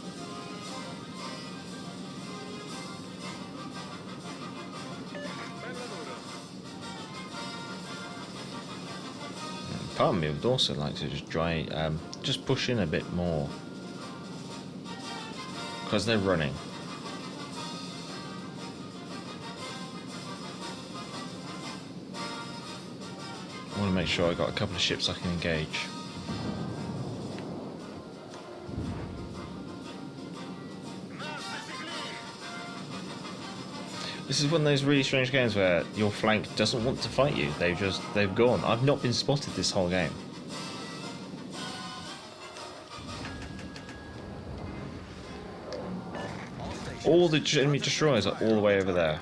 Part of me would also like to just push in a bit more, because they're running. I want to make sure I got a couple of ships I can engage. This is one of those really strange games where your flank doesn't want to fight you. They've gone. I've not been spotted this whole game. All the enemy destroyers are all the way over there.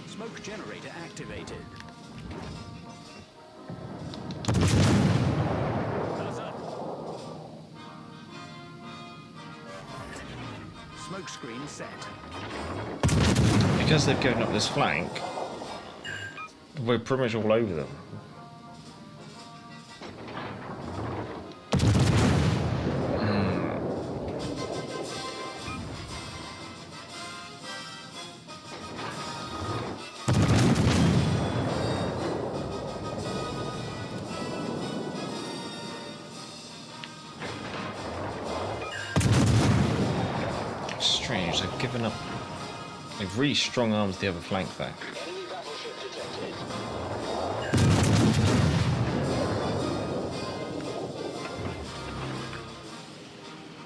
Smoke generator activated. Smoke screen set. Because they've given up this flank, we're pretty much all over them. Strange, they've given up. They've really strong armed the other flank there.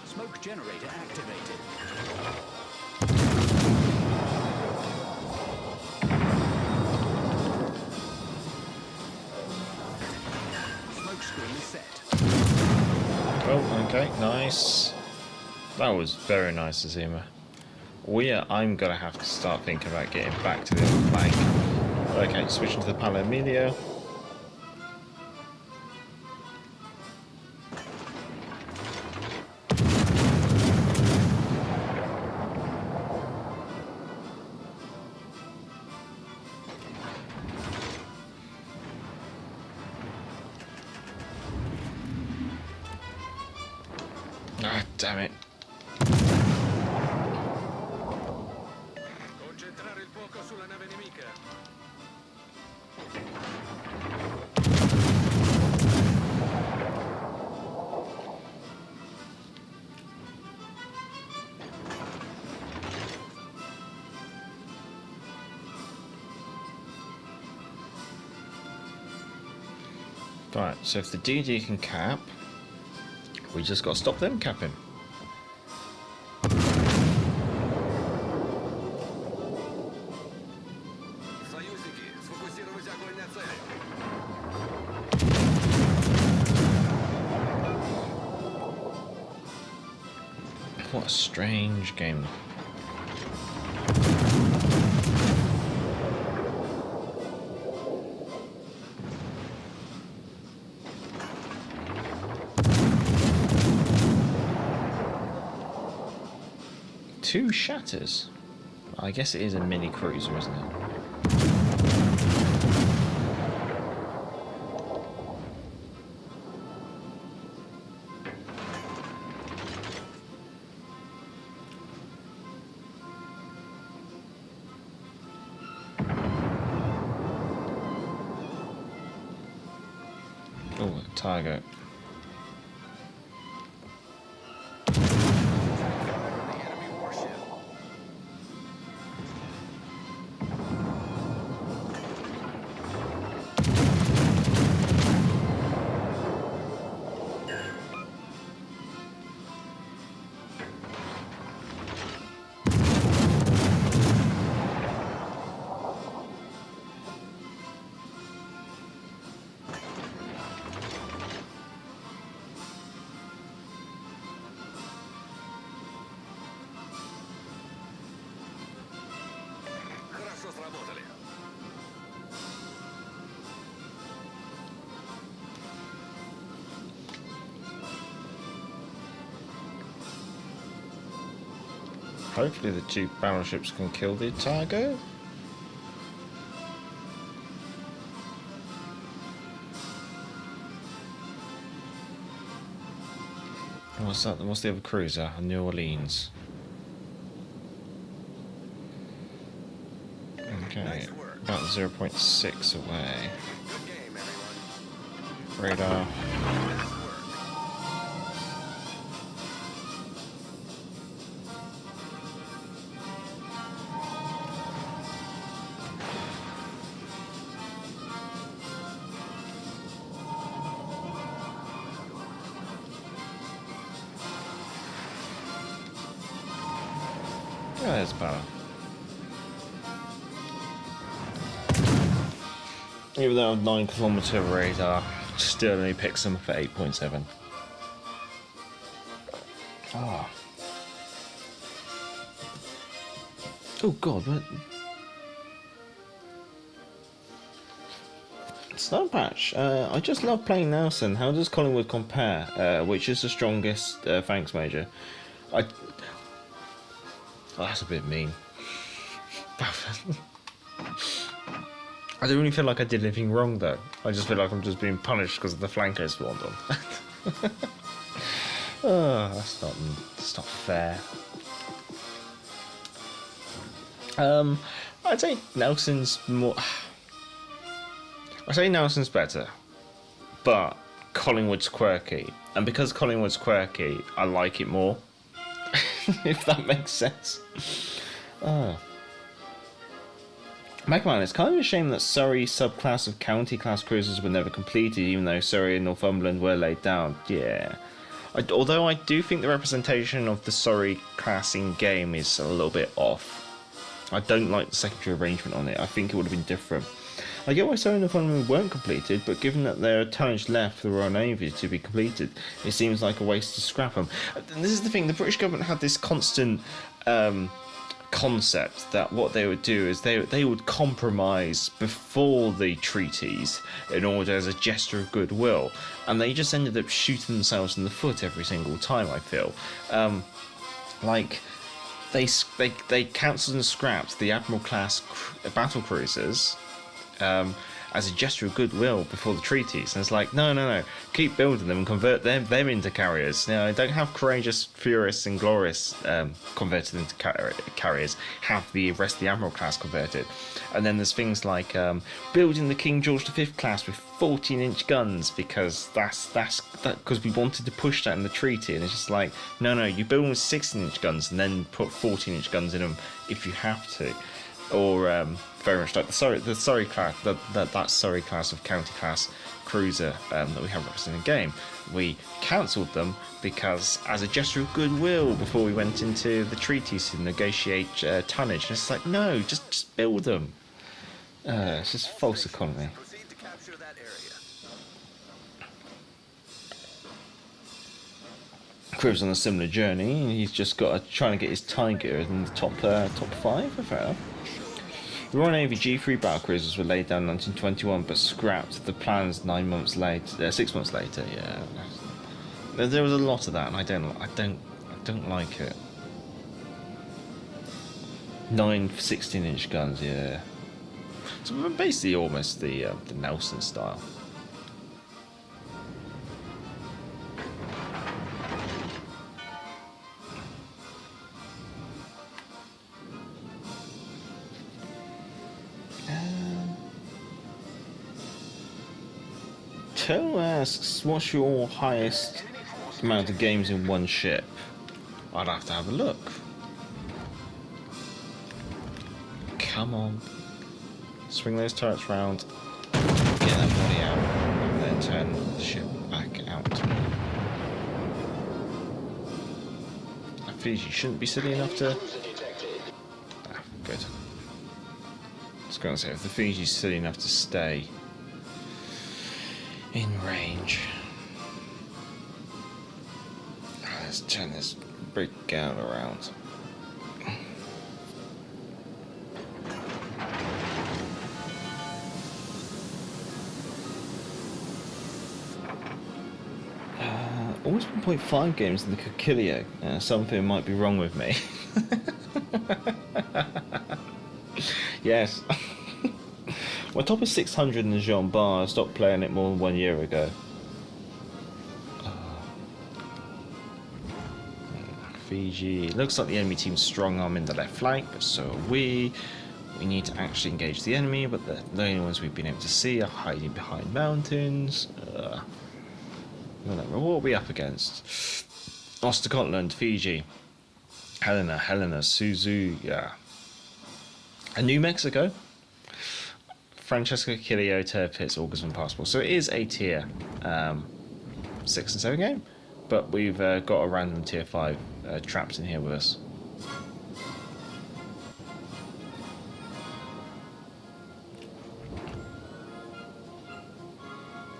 Smoke generator activated. Smoke screen set. Oh, okay, nice. That was very nice, Azima. I'm gonna have to start thinking about getting back to the other flank. Okay, switching to the Palo Emilio. Ah, damn it. Concentrare il fuoco sulla nave nemica. Right, so if the DD can cap, we just got to stop them capping. Союзники, сфокусировать огонь на цели. What a strange game. Two shatters? I guess it is a mini cruiser, isn't it? target. Хорошо сработали. Hopefully the 2 battleships can kill the target. What's that? What's the other cruiser? New Orleans. Okay, about 0.6 away. Good game, everyone. Radar. Nice work. Yeah, there's better. Even though 9-kilometer radar, still only picks them up at 8.7. Ah. Oh god, what? Snow Patch. I just love playing Nelson. How does Collingwood compare? Which is the strongest? Thanks, Major. Oh, that's a bit mean. I don't really feel like I did anything wrong though. I just feel like I'm just being punished because of the flankers spawned on. Oh, that's not fair. I'd say Nelson's more. I say Nelson's better, but Collingwood's quirky, and because Collingwood's quirky, I like it more. If that makes sense. Magman, it's kind of a shame that Surrey subclass of county class cruisers were never completed, even though Surrey and Northumberland were laid down. Yeah. Although I do think the representation of the Surrey class in game is a little bit off. I don't like the secondary arrangement on it. I think it would have been different. I get why Surrey and Northumberland weren't completed, but given that there are tonnage left for the Royal Navy to be completed, it seems like a waste to scrap them. And this is the thing, the British government had this constant concept that what they would do is they would compromise before the treaties in order as a gesture of goodwill, and they just ended up shooting themselves in the foot every single time, I feel. Like they cancelled and scrapped the Admiral class battle cruisers as a gesture of goodwill before the treaties, and it's like no, keep building them and convert them into carriers. Now, don't have Courageous, Furious and Glorious converted into carriers, have the rest of the Admiral class converted. And then there's things like building the King George V class with 14-inch guns because because we wanted to push that in the treaty, and it's just like no, you build them with 16-inch guns and then put 14-inch guns in them if you have to. Or very much like the Surrey class, that Surrey class of county class cruiser that we have represented in game. We cancelled them because, as a gesture of goodwill, before we went into the treaties to negotiate tonnage. And it's like, no, just build them. It's just false economy. Proceed to capture that area. Crib's on a similar journey. He's just got trying to get his Tiger in the top 5. I felt. The Royal Navy G3 battle cruisers were laid down in 1921, but scrapped the plans 6 months later. Yeah, there was a lot of that, and I don't like it. 9 16-inch guns, yeah. So we're basically almost the Nelson style. Co asks, what's your highest amount of games in one ship? I'd have to have a look. Come on. Swing those turrets round, get that body out, and then turn the ship back out. Fiji shouldn't be silly enough to... Ah, good. I was going to say, if the Fiji's silly enough to stay in range. Let's turn this big gal around. Almost 1.5 games in the Coquilio. Something might be wrong with me. Yes. My top is 600 in the Jean Bar. I stopped playing it more than 1 year ago. Fiji. Looks like the enemy team's strong arm in the left flank, but so are we. We need to actually engage the enemy, but the only ones we've been able to see are hiding behind mountains. What are we up against? Ostercotland, Fiji, Helena, Suzuya, and New Mexico. Francesco Kilio, Tirpitz, Augustman Passport. So it is a tier 6 and 7 game, but we've got a random tier 5 trapped in here with us.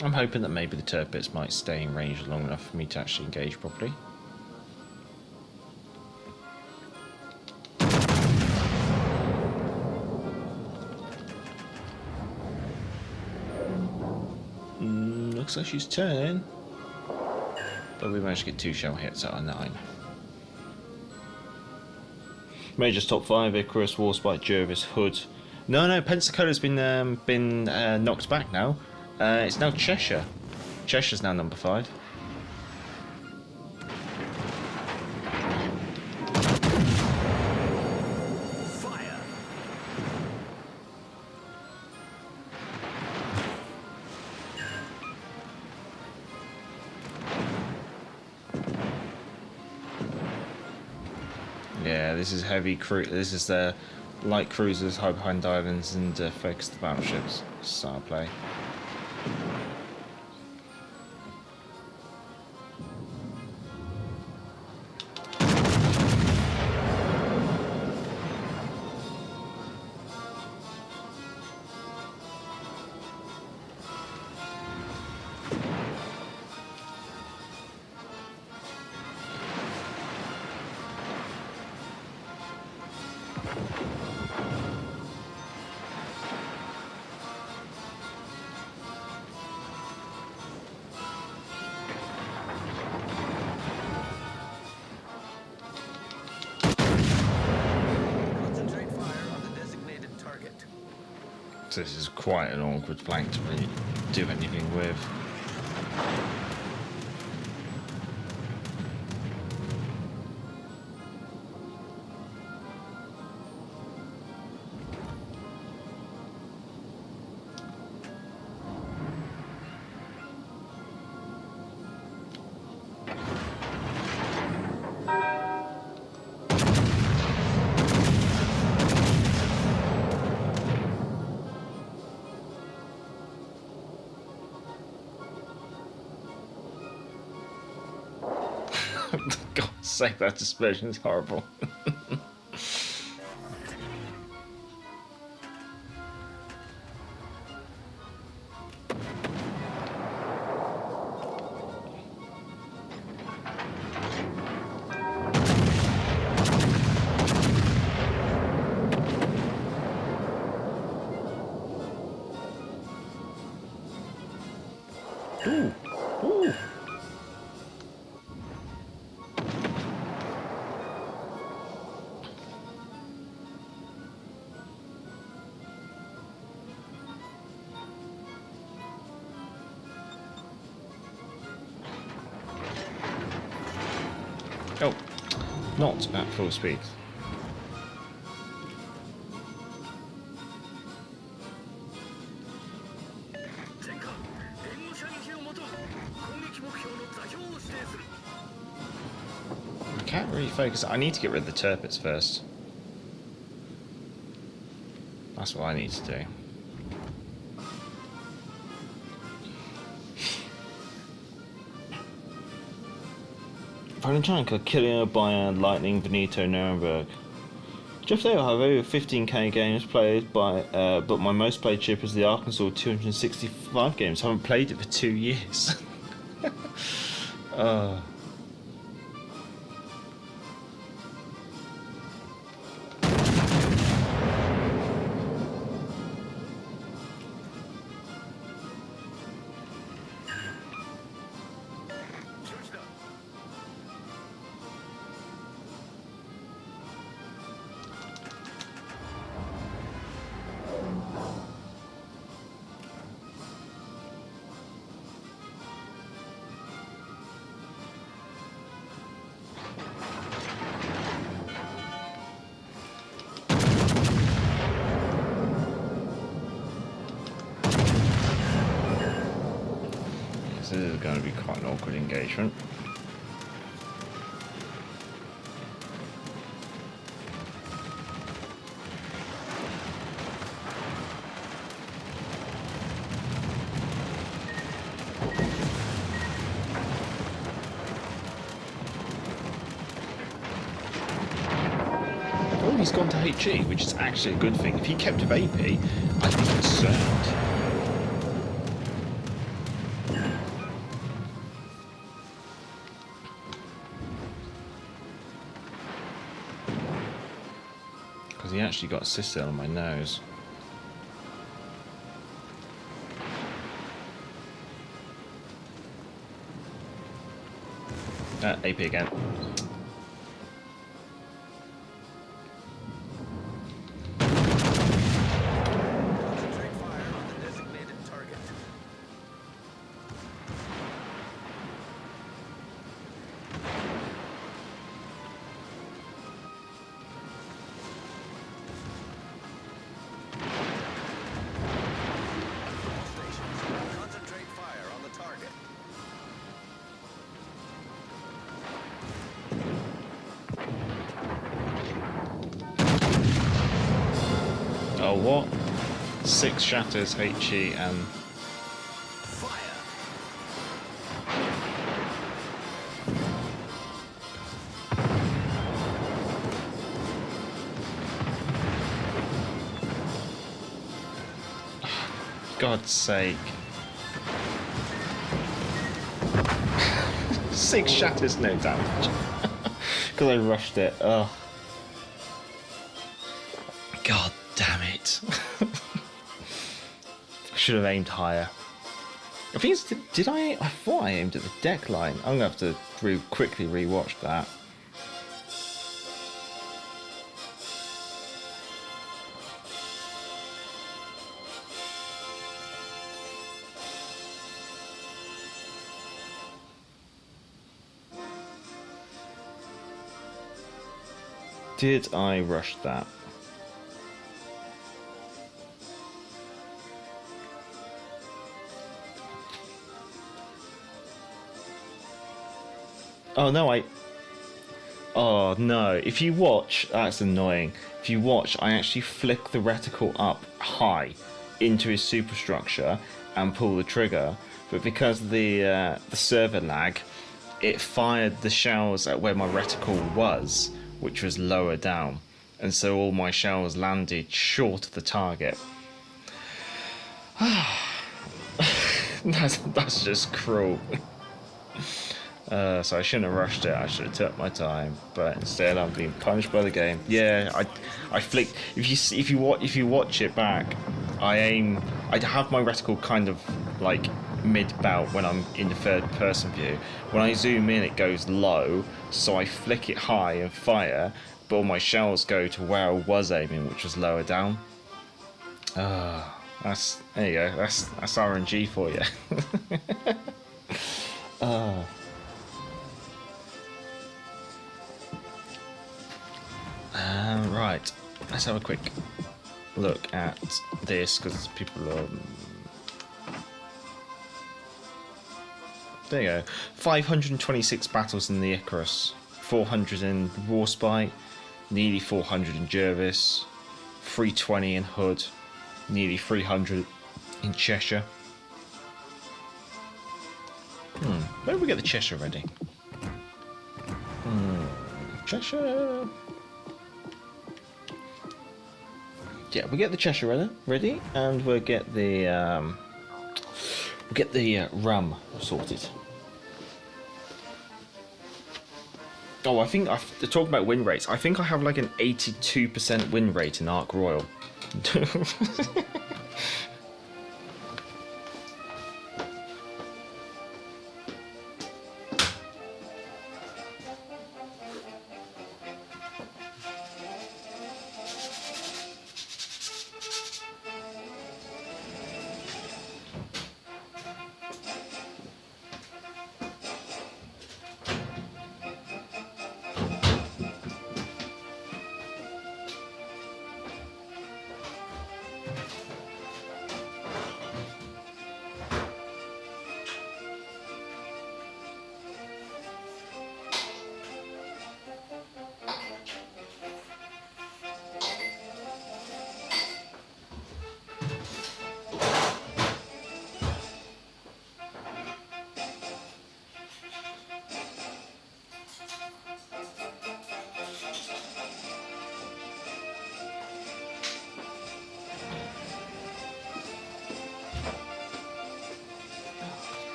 I'm hoping that maybe the Tirpitz might stay in range long enough for me to actually engage properly. Looks like she's turning. But we managed to get 2 shell hits out of 9. Major's top 5, Icarus, Warspite, Jervis, Hood. No, Pensacola's been knocked back now. It's now Cheshire. Cheshire's now number 5. Fire! Yeah, this is heavy crew. This is the light cruisers, hide behind islands, and focus the battleships. Style play. So this is quite an awkward flank to really do anything with. God's sake, that dispersion is horrible. Ooh. Ooh. Oh, not at full speed. can't really focus. I need to get rid of the turpits first. That's what I need to do. Valenchanka killing by Lightning Veneto Nuremberg. Jeff Dale have over 15k games played by, but my most played ship is the Arkansas, 265 games. I haven't played it for 2 years. This is going to be quite an awkward engagement. Oh, he's gone to HE, which is actually a good thing. If he kept with AP, I'd be concerned. He actually got a cistern on my nose. AP again. Concentrate fire on the designated target. All stations, concentrate fire on the target. Oh, what? 6 shatters, HE, and... Fire! God's sake. 6 shatters, no damage. Because I rushed it. Oh. God damn it. I should have aimed higher. I think it's, did I thought I aimed at the deck line. I'm going to have to quickly re-watch that. Did I rush that? Oh no, oh no, if you watch, that's annoying. If you watch, I actually flick the reticle up high into his superstructure and pull the trigger, but because of the server lag, it fired the shells at where my reticle was, which was lower down, and so all my shells landed short of the target. That's just cruel. So I shouldn't have rushed it. I should have took my time, but instead I'm being punished by the game. Yeah, I flick. If you watch it back, I have my reticle kind of like mid-bout when I'm in the third person view. When I zoom in, it goes low, so I flick it high and fire, but all my shells go to where I was aiming, which was lower down. There you go. That's RNG for you. Right, let's have a quick look at this, because people are... There you go. 526 battles in the Icarus. 400 in Warspite, nearly 400 in Jervis, 320 in Hood, nearly 300 in Cheshire. Where do we get the Cheshire ready? Cheshire. Yeah, we get the Cheshire ready, and we'll get the rum sorted. Oh, I think talking about win rates. I think I have like an 82% win rate in Ark Royal.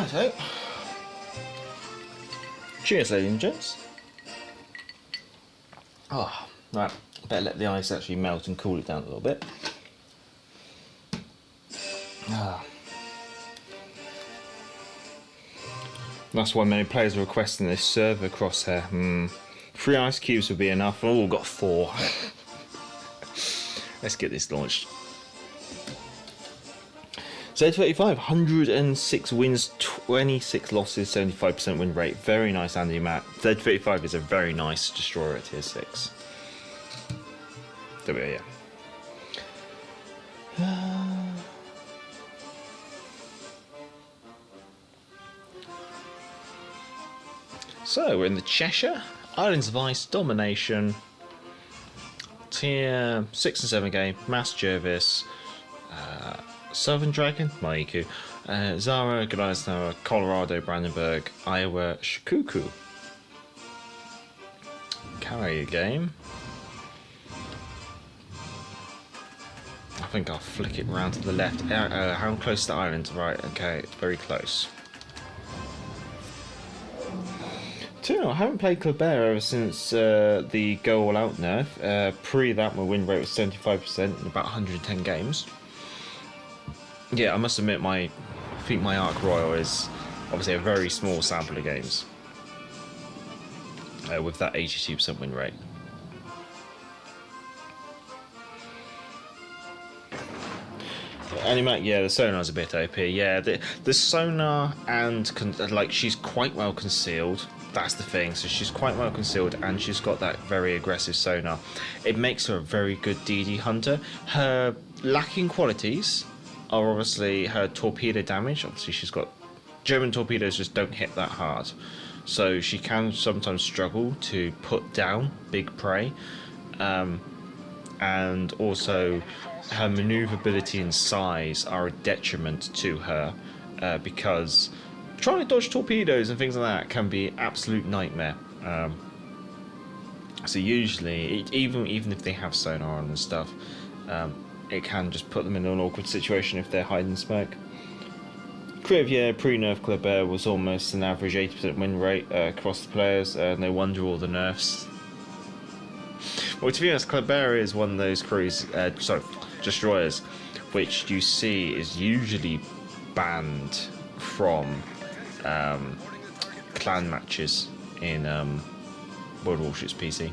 So, cheers, ladies and gents. Oh, right, better let the ice actually melt and cool it down a little bit. That's why many players are requesting this server crosshair. 3 ice cubes would be enough. Oh, we've got 4. Let's get this launched. Z35, 106 wins, 26 losses, 75% win rate. Very nice, Andy Matt. Z35 is a very nice destroyer at tier 6. There we are, yeah. So, we're in the Cheshire. Islands of Ice, Domination. Tier 6 and 7 game, Mass Jervis. Southern Dragon, Maiku, Zara, Goliath, Colorado, Brandenburg, Iowa, Shikuku. Carrier game. I think I'll flick it round to the left. How close to the island? Right, okay, it's very close. 2, I haven't played Colbert ever since the Go All Out nerf. Pre that, my win rate was 75% in about 110 games. Yeah, I must admit, I think my Ark Royal is obviously a very small sample of games with that 82% win rate. Animac, yeah, the sonar's a bit OP. Yeah, the sonar and she's quite well concealed. That's the thing. So she's quite well concealed, and she's got that very aggressive sonar. It makes her a very good DD hunter. Her lacking qualities are obviously her torpedo damage. Obviously, she's got German torpedoes just don't hit that hard, so she can sometimes struggle to put down big prey, and also her maneuverability and size are a detriment to her, because trying to dodge torpedoes and things like that can be an absolute nightmare. So usually, even if they have sonar on and stuff, it can just put them in an awkward situation if they're hiding smoke. Crivier pre-nerf Colbert was almost an average 80% win rate across the players. No wonder all the nerfs. Well, to be honest, Colbert is one of those destroyers, which you see is usually banned from clan matches in World Warships PC.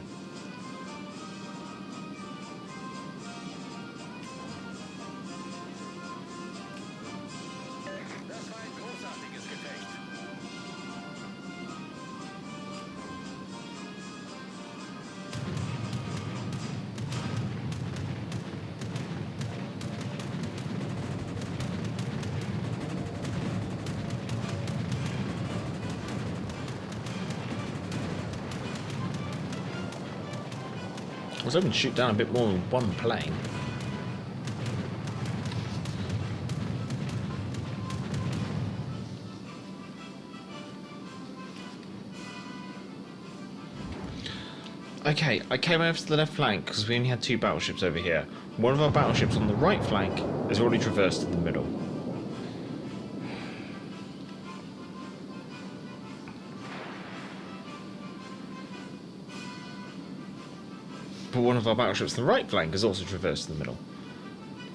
I was hoping to shoot down a bit more than one plane. Okay, I came over to the left flank because we only had 2 battleships over here. One of our battleships on the right flank has already traversed to the middle. But one of our battleships on the right flank has also traversed to the middle.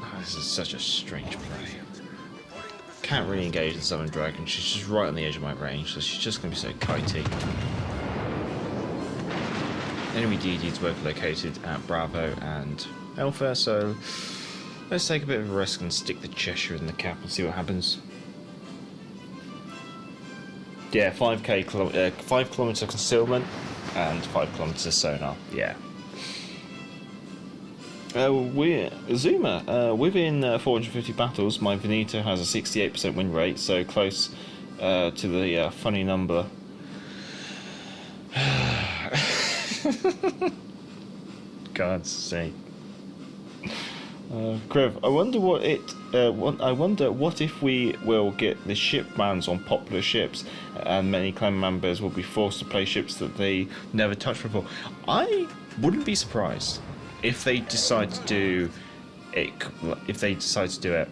Oh, this is such a strange play. Can't really engage the Southern Dragon. She's just right on the edge of my range, so she's just going to be so kitey. Enemy DDs both located at Bravo and Alpha, so let's take a bit of a risk and stick the Cheshire in the cap and see what happens. Yeah, 5 kilometer concealment and 5 kilometers sonar. Yeah. We're Zuma. Within 450 battles, my Veneto has a 68% win rate, so close to the funny number. God's sake. Krev, I wonder what if we will get the ship bans on popular ships, and many clan members will be forced to play ships that they never touched before. I wouldn't be surprised if they decide to do it. If they decide to do it,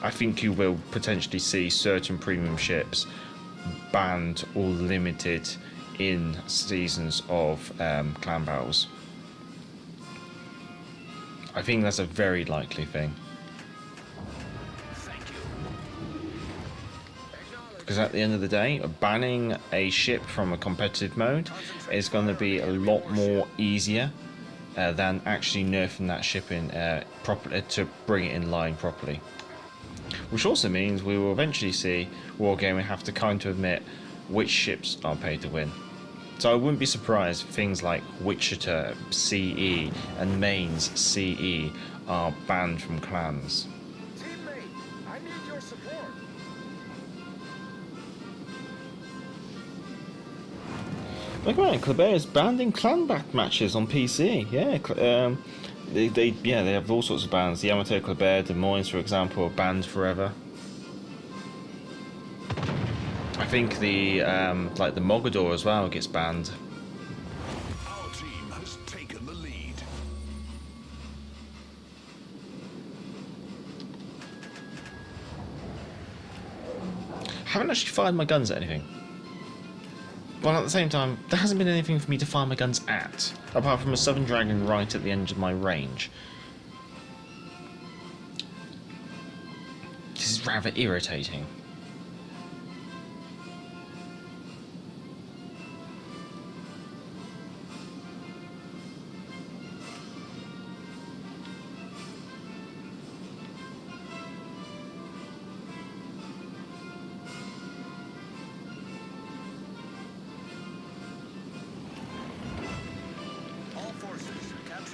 I think you will potentially see certain premium ships banned or limited in seasons of clan battles. I think that's a very likely thing. Because at the end of the day, banning a ship from a competitive mode is going to be a lot more easier than actually nerfing that ship in properly to bring it in line properly. Which also means we will eventually see Wargaming have to kind of admit which ships are paid to win. So I wouldn't be surprised if things like Wichita CE and Mainz CE are banned from clans. Teammate, I need your support. Look at Kleber is banned in clan back matches on PC. Yeah, they have all sorts of bans. The Amateur Kleber, Des Moines, for example, are banned forever. I think the like the Mogador as well gets banned. Our team has taken the lead. Haven't actually fired my guns at anything. Well, at the same time, there hasn't been anything for me to fire my guns at, apart from a Southern Dragon right at the end of my range. This is rather irritating.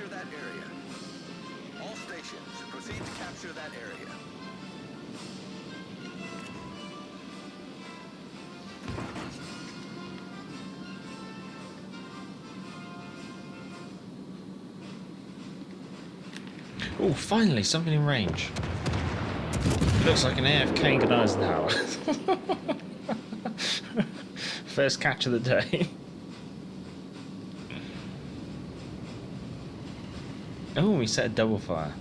That area. All stations, proceed to capture that area. Oh, finally, something in range. It looks like an AFK Eisenhower. First catch of the day. Oh, we set a double fire.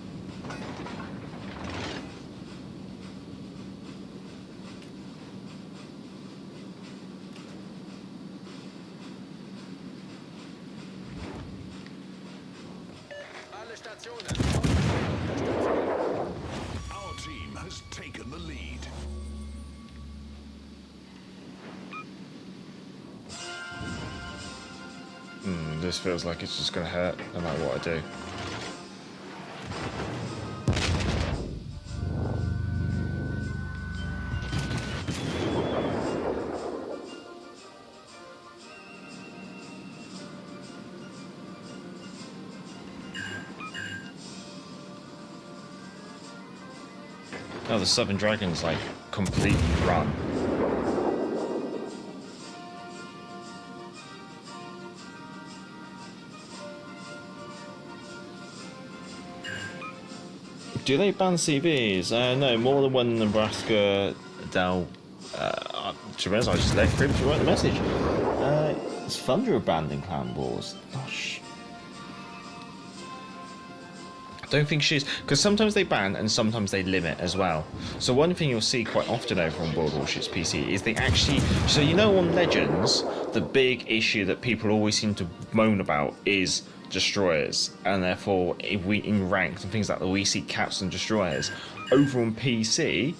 Our team has taken the lead. This feels like it's just going to hurt no matter what I do. Oh, the Southern Dragon's like completely run. Do they ban CVs? No, more than one in Nebraska. To be honest, I just let Crib to write the message. It's Thunder abandoning Clan Wars. Gosh. I don't think she is, because sometimes they ban and sometimes they limit as well. So one thing you'll see quite often over on World Warships PC is they actually, so you know on Legends, the big issue that people always seem to moan about is destroyers, and therefore if we in ranks and things like that, we see caps and destroyers. Over on PC,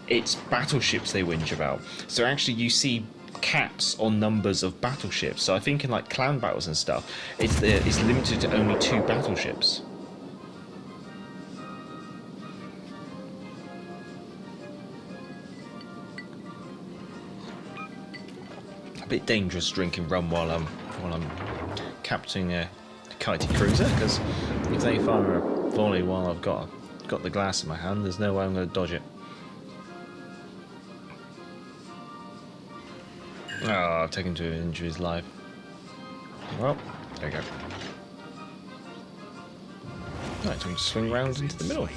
it's battleships they whinge about. So actually you see caps on numbers of battleships. So I think in like clan battles and stuff, it's limited to only 2 battleships. A bit dangerous drinking rum while I'm capturing a kitey cruiser, because if they fire a volley while I've got the glass in my hand, there's no way I'm going to dodge it. Oh, I've taken to injure his life. Well, there you go. Right, time to swing round into the middle.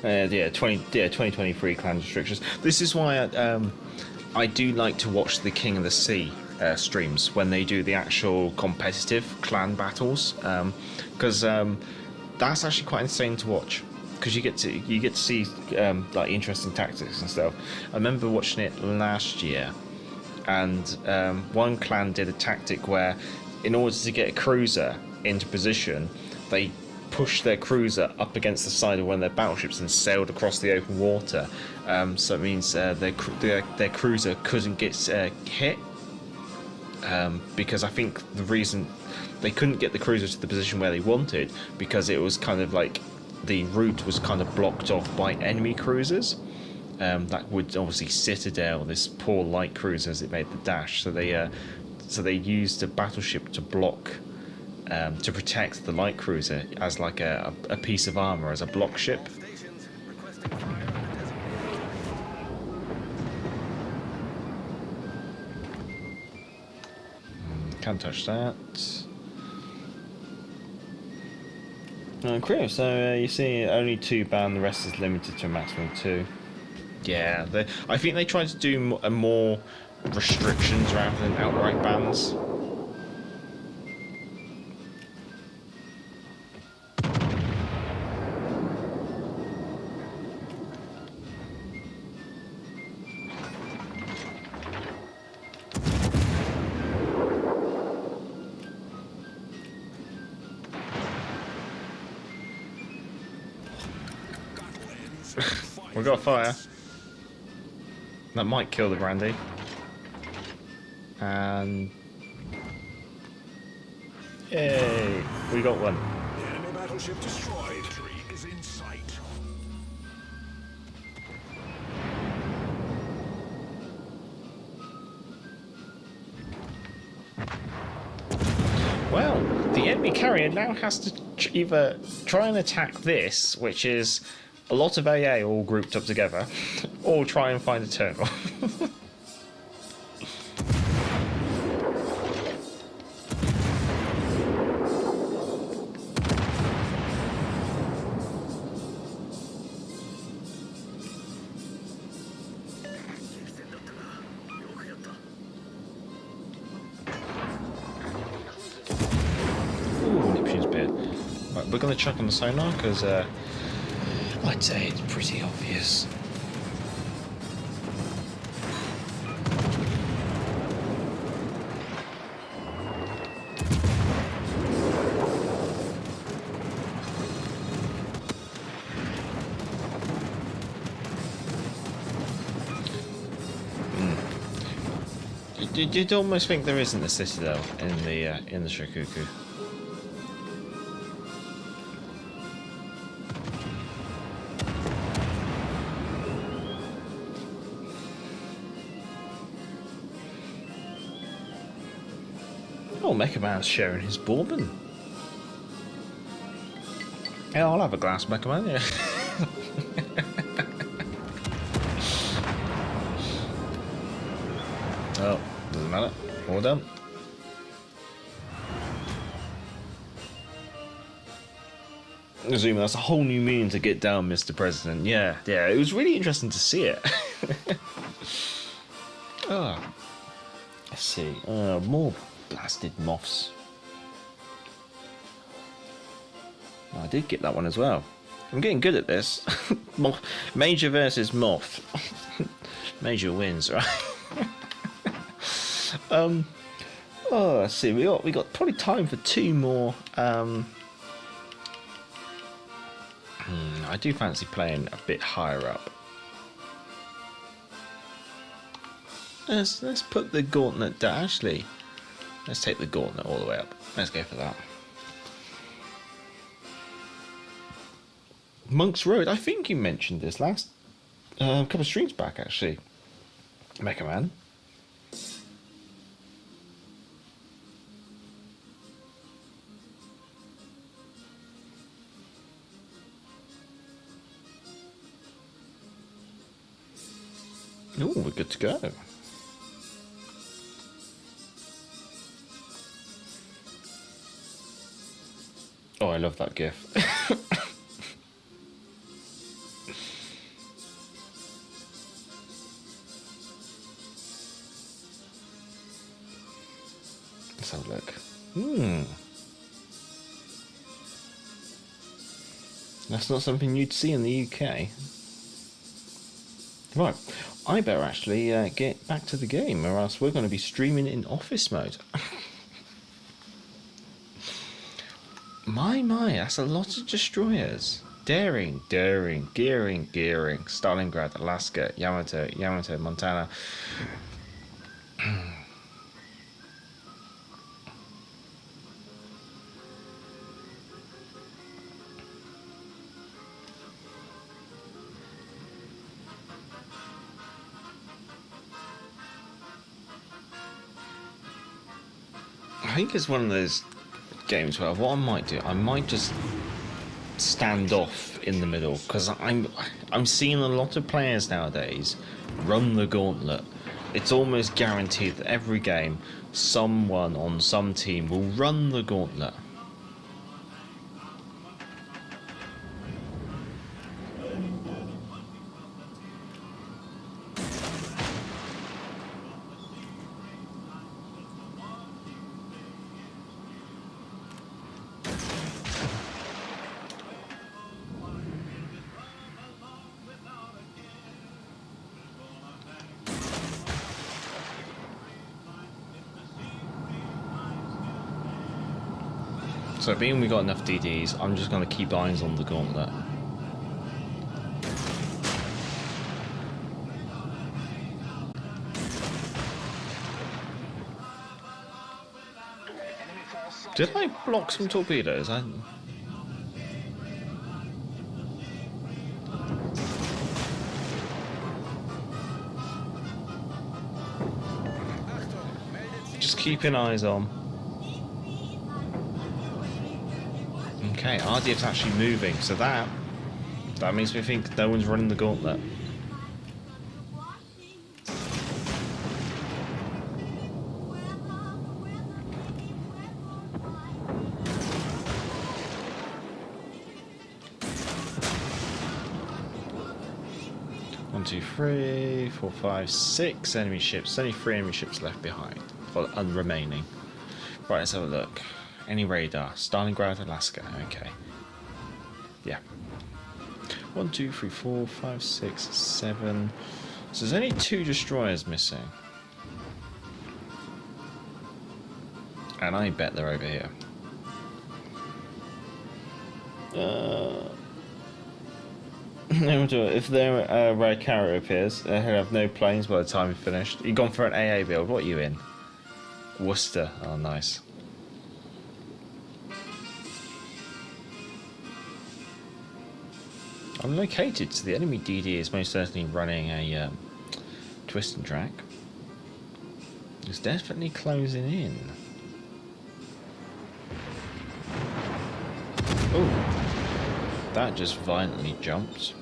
Yeah, 2023 clan restrictions. This is why I do like to watch the King of the Sea streams when they do the actual competitive clan battles, because that's actually quite insane to watch. Because you get to see like interesting tactics and stuff. I remember watching it last year, and one clan did a tactic where, in order to get a cruiser into position, they pushed their cruiser up against the side of one of their battleships and sailed across the open water. So it means their cruiser couldn't get hit, because I think the reason they couldn't get the cruiser to the position where they wanted, because it was kind of like the route was kind of blocked off by enemy cruisers. That would obviously Citadel, this poor light cruiser, as it made the dash. So they used a battleship to block, to protect the light cruiser as like a piece of armor, as a block ship. Can't touch that. Crew, so you see only 2 banned, the rest is limited to a maximum of 2. Yeah, I think they tried to do more restrictions rather than outright bans. We've got fire. That might kill the brandy. And yay, we got one. The enemy battleship destroyed. Victory is in sight. Well, the enemy carrier now has to either try and attack this, which is a lot of AA all grouped up together, or try and find a turtle. Ooh, Neptune's beard. Right, we're going to chuck on the sonar, because I'd say it's pretty obvious. You'd almost think there isn't a Citadel in the Shikuku. Oh, Mecha Man's sharing his bourbon. Yeah, I'll have a glass, Mecha Man, yeah. Oh, doesn't matter. All done. Zuma, that's a whole new meaning to get down, Mr. President. Yeah, it was really interesting to see it. Let's see. More blasted moths. Oh, I did get that one as well. I'm getting good at this. Major versus moth. Major wins, right? Let's see. We got probably time for 2 more. I do fancy playing a bit higher up. Let's put the gauntlet down. Actually, let's take the gauntlet all the way up. Let's go for that. Monk's Road. I think you mentioned this last couple of streams back, actually. Mecha Man. Oh, we're good to go. Oh, I love that GIF. Let's have a look. That's not something you'd see in the UK. Right, I better actually get back to the game, or else we're going to be streaming in office mode. My, that's a lot of destroyers. Daring, Gearing, Stalingrad, Alaska, Yamato, Montana. I think it's one of those games where what I might do, I might just stand off in the middle, because I'm seeing a lot of players nowadays run the gauntlet. It's almost guaranteed that every game someone on some team will run the gauntlet. So being we got enough DDs, I'm just going to keep eyes on the gauntlet. Did I block some torpedoes? Just keeping eyes on. Okay, RDF's actually moving, so that makes me think no one's running the gauntlet. One, two, three, 4, 5, 6 enemy ships. Only 3 enemy ships left behind, or remaining. Right, let's have a look. Any radar? Stalingrad, Alaska. Okay. Yeah. 1, 2, 3, 4, 5, 6, 7. So there's only 2 destroyers missing. And I bet they're over here. If their red carrier appears, they'll have no planes by the time we're finished. You've gone for an AA build. What are you in? Worcester. Oh, nice. I'm located, so the enemy DD is most certainly running a twist and track. It's definitely closing in. Oh, that just violently jumped.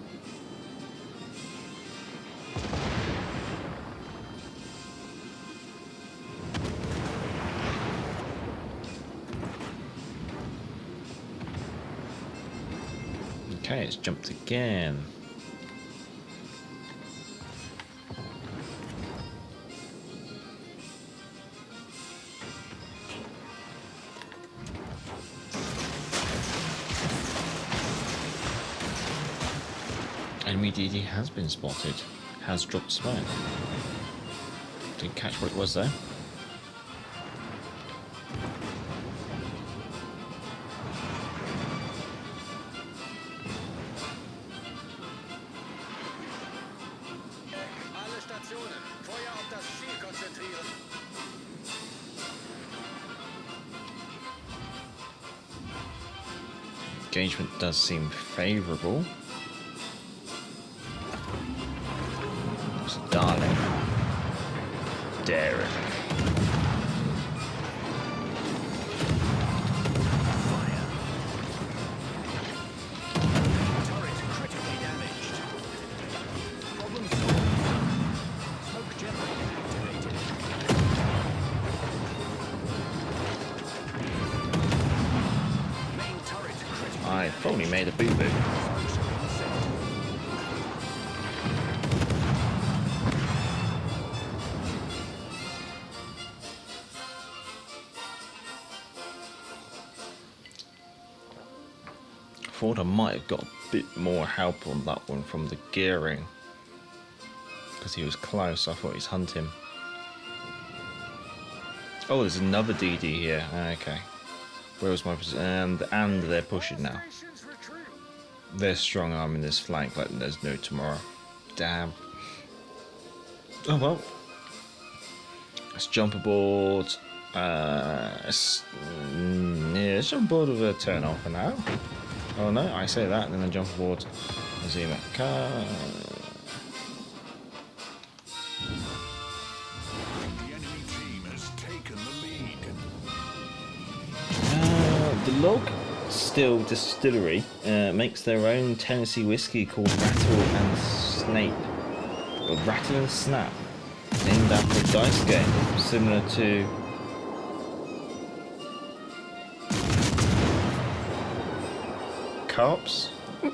Okay, it's jumped again. Enemy DD has been spotted. Has dropped smoke. Didn't catch what it was though. Alle Stationen, Feuer auf das Ziel konzentrieren. Engagement does seem favourable. It's a darling. Daring. Turret critically damaged. Problem solved. Smoke generator activated. Main turret critically I probably made a boo-boo. Thought I might have got a bit more help on that one from the gearing because he was close. I thought he's hunting. Oh, there's another DD here. Okay, where was my position? And they're pushing now. They're strong arming this flank like there's no tomorrow. Damn. Oh well. Let's jump aboard. Let's jump aboard with a turn off for now. Oh no, I say that and then I jump aboard. Zoom out car. The enemy team has taken the lead. The Log Still Distillery makes their own Tennessee whiskey called Rattle and Snape. Or Rattle and Snap. Named after a dice game similar to Carps. The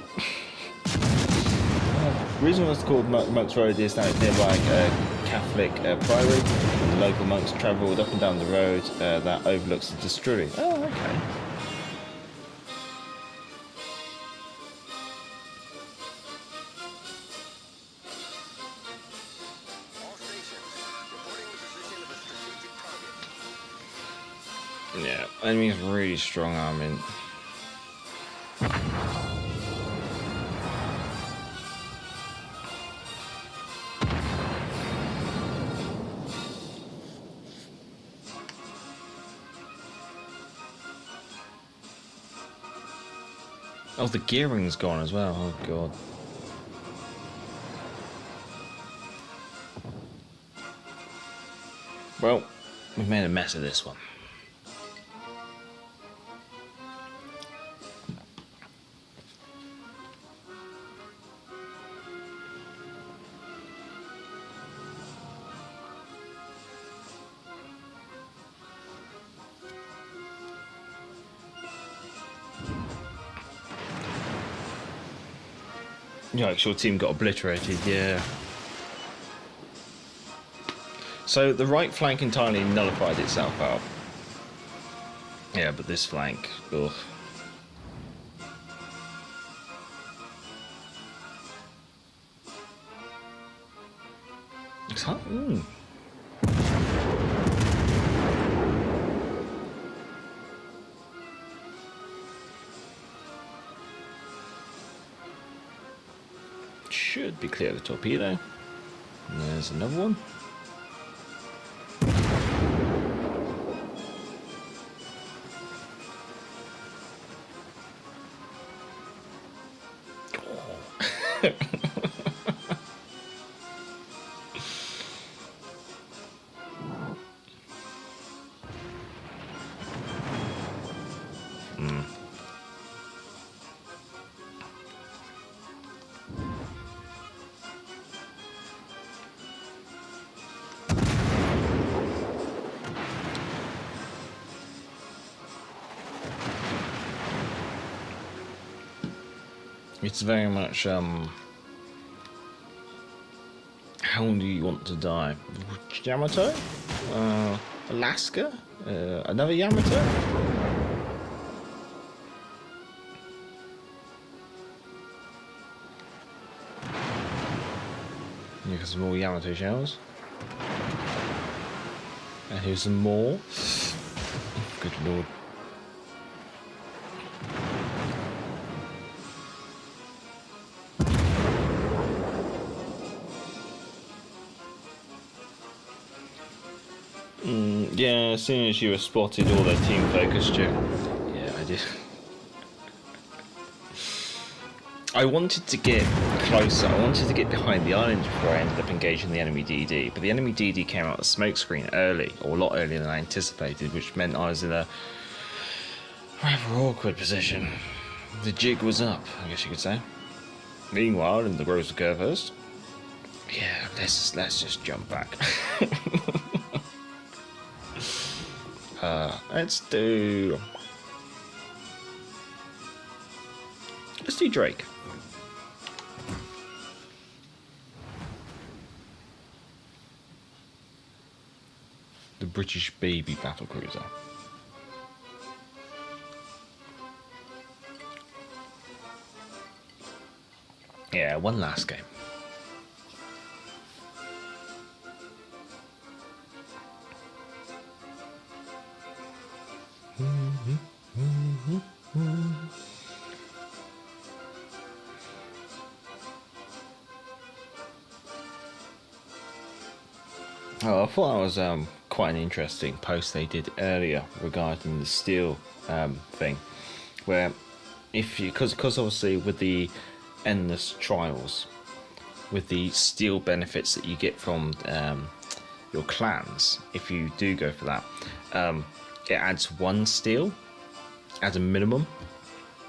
reason why it's called Monk's Road is that it's nearby a Catholic priory, and the local monks travelled up and down the road that overlooks the distillery. Oh, okay. All stations, reporting the position of a strategic target. Yeah, enemy's really strong arming. Oh, the gearing's gone as well. Oh god. Well, we've made a mess of this one. Yikes, your team got obliterated, yeah. So the right flank entirely nullified itself out. Yeah, but this flank, ugh. It's hard. Should be clear of the torpedo. And there's another one. It's very much how do you want to die? Yamato? Alaska? Another Yamato? You got some more Yamato shells. And here's some more. Good lord. Yeah, as soon as you were spotted, all their team focused you. Yeah, I did. I wanted to get closer. I wanted to get behind the island before I ended up engaging the enemy DD. But the enemy DD came out the smoke screen early, or a lot earlier than I anticipated, which meant I was in a rather awkward position. The jig was up, I guess you could say. Meanwhile, in the Rose occur first. Yeah, let's just jump back. Let's do Drake. The British baby battlecruiser. Yeah, one last game. Oh, I thought that was quite an interesting post they did earlier regarding the steel thing, where if you, because obviously with the endless trials, with the steel benefits that you get from your clans, if you do go for that, it adds 1 steel as a minimum,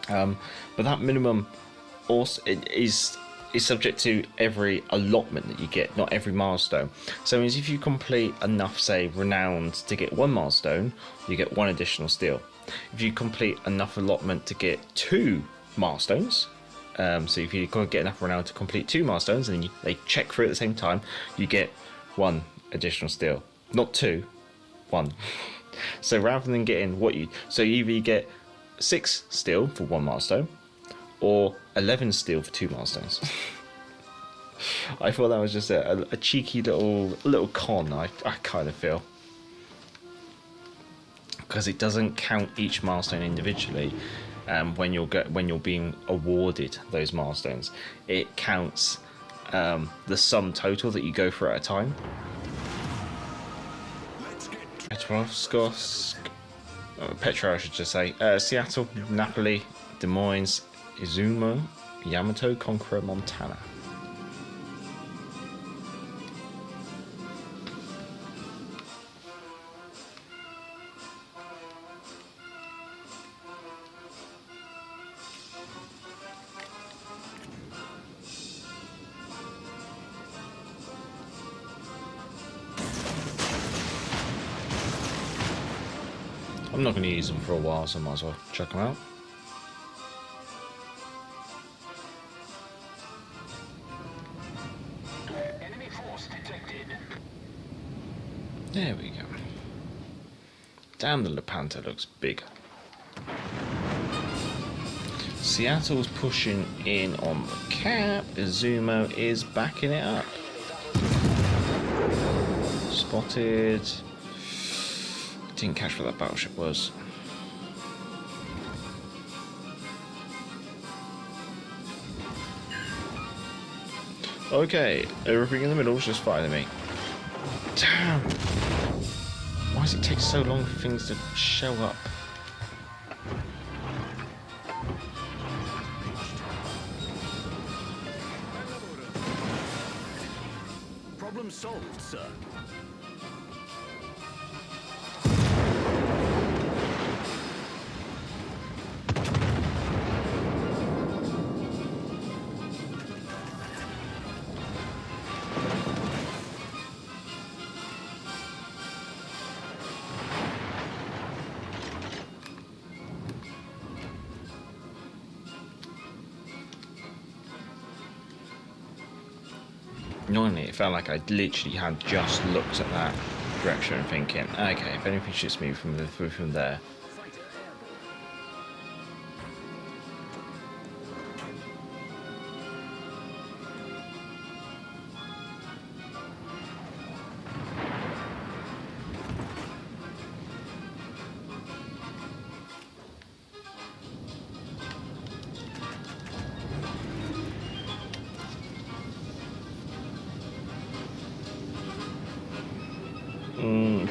but that minimum also is subject to every allotment that you get, not every milestone. So it means if you complete enough, say, renowned to get 1 milestone, you get 1 additional steel. If you complete enough allotment to get 2 milestones, so if you get enough renowned to complete 2 milestones, and then they check through at the same time, you get 1 additional steel. Not 2, 1. So rather than getting so either you get 6 steel for 1 milestone, or 11 steel for 2 milestones. I thought that was just a cheeky little con. I kind of feel, because it doesn't count each milestone individually. When you're being awarded those milestones, it counts the sum total that you go for at a time. Petra, I should just say. Seattle, Napoli, Des Moines, Izumo, Yamato, Conqueror, Montana. I'm not going to use them for a while, so I might as well check them out. Enemy force detected. There we go. Damn, the Lepanto looks big. Seattle's pushing in on the cap. Izumo is backing it up. Spotted. Didn't catch where that battleship was. Okay, everything in the middle is just fighting me. Damn! Why does it take so long for things to show up? Problem solved, sir. Normally, it felt like I literally had just looked at that direction and thinking, okay, if anything shoots me from there.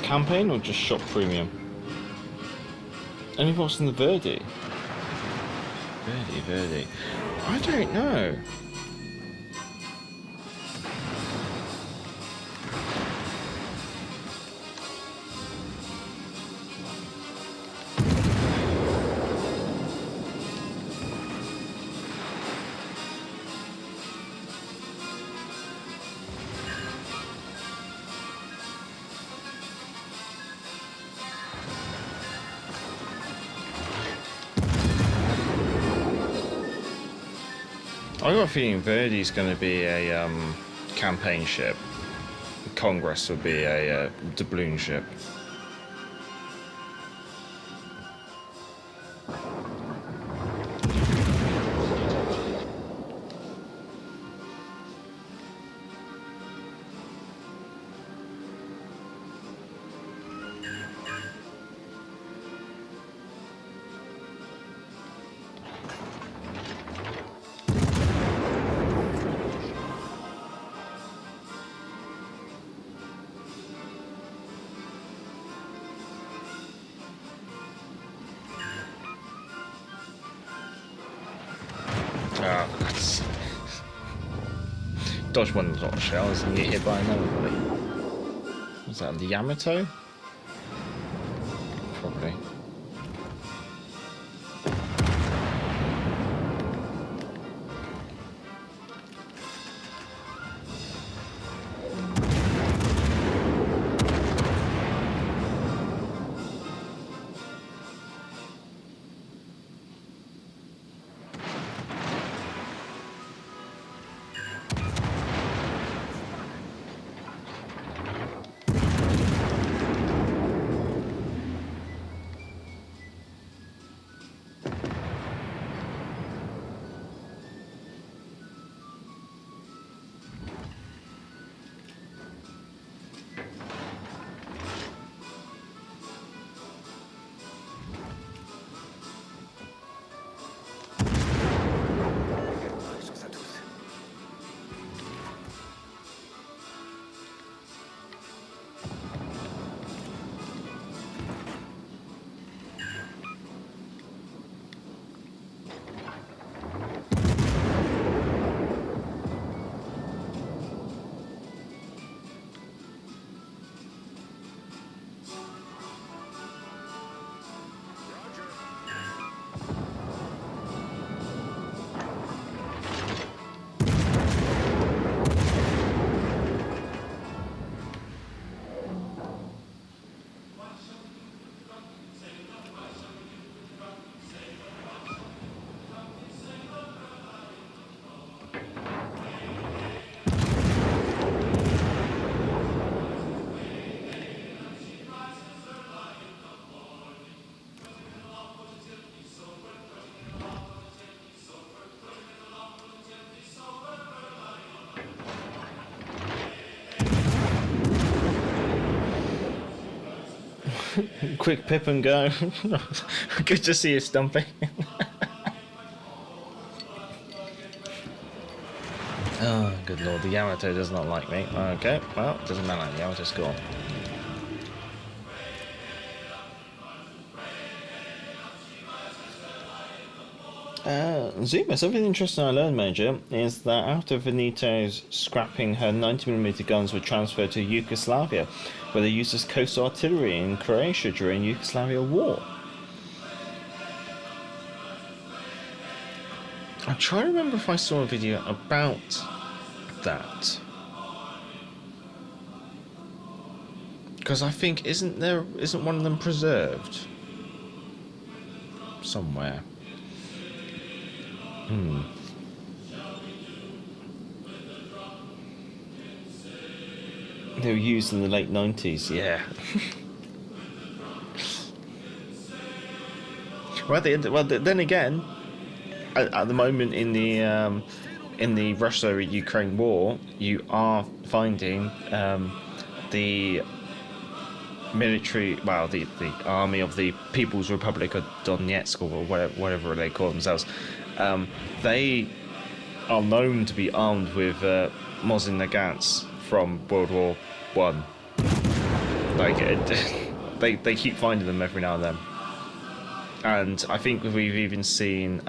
Campaign or just shop premium? Any thoughts on the Verdi? Verdi. I don't know. I got a feeling Verdi's going to be a campaign ship. Congress will be a doubloon ship. Dodge one of the lot of shells and get hit by another body. Was that the Yamato? Probably. Quick pip and go. Good to see you, Stumpy. Oh, good lord, the Yamato does not like me. Okay, well, doesn't matter, the Yamato's gone. Zuma, something interesting I learned, Major, is that after Venito's scrapping her 90mm guns were transferred to Yugoslavia, where they used as coastal artillery in Croatia during the Yugoslavia War. I'm trying to remember if I saw a video about that. Because I think, isn't one of them preserved? Somewhere. They were used in the late 90s, yeah. Well, then again, at the moment in the Russia-Ukraine war, you are finding the military, well, the army of the People's Republic of Donetsk, or whatever they call themselves. They are known to be armed with Mosin Nagants from World War One. Like they keep finding them every now and then. And I think we've even seen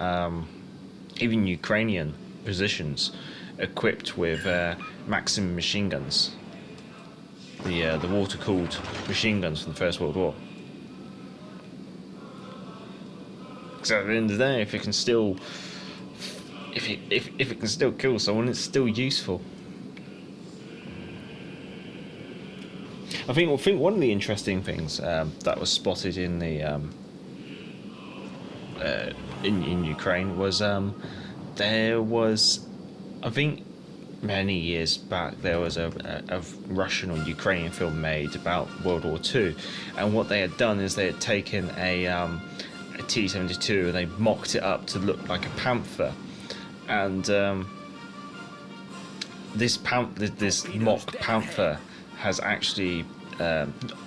even Ukrainian positions equipped with Maxim machine guns, the water-cooled machine guns from the First World War. So at the end of the day, if it can still kill someone, it's still useful. I think one of the interesting things that was spotted in the in Ukraine was there was, I think many years back, there was a Russian or Ukrainian film made about World War II, and what they had done is they had taken a T-72 and they mocked it up to look like a panther, and this mock panther has actually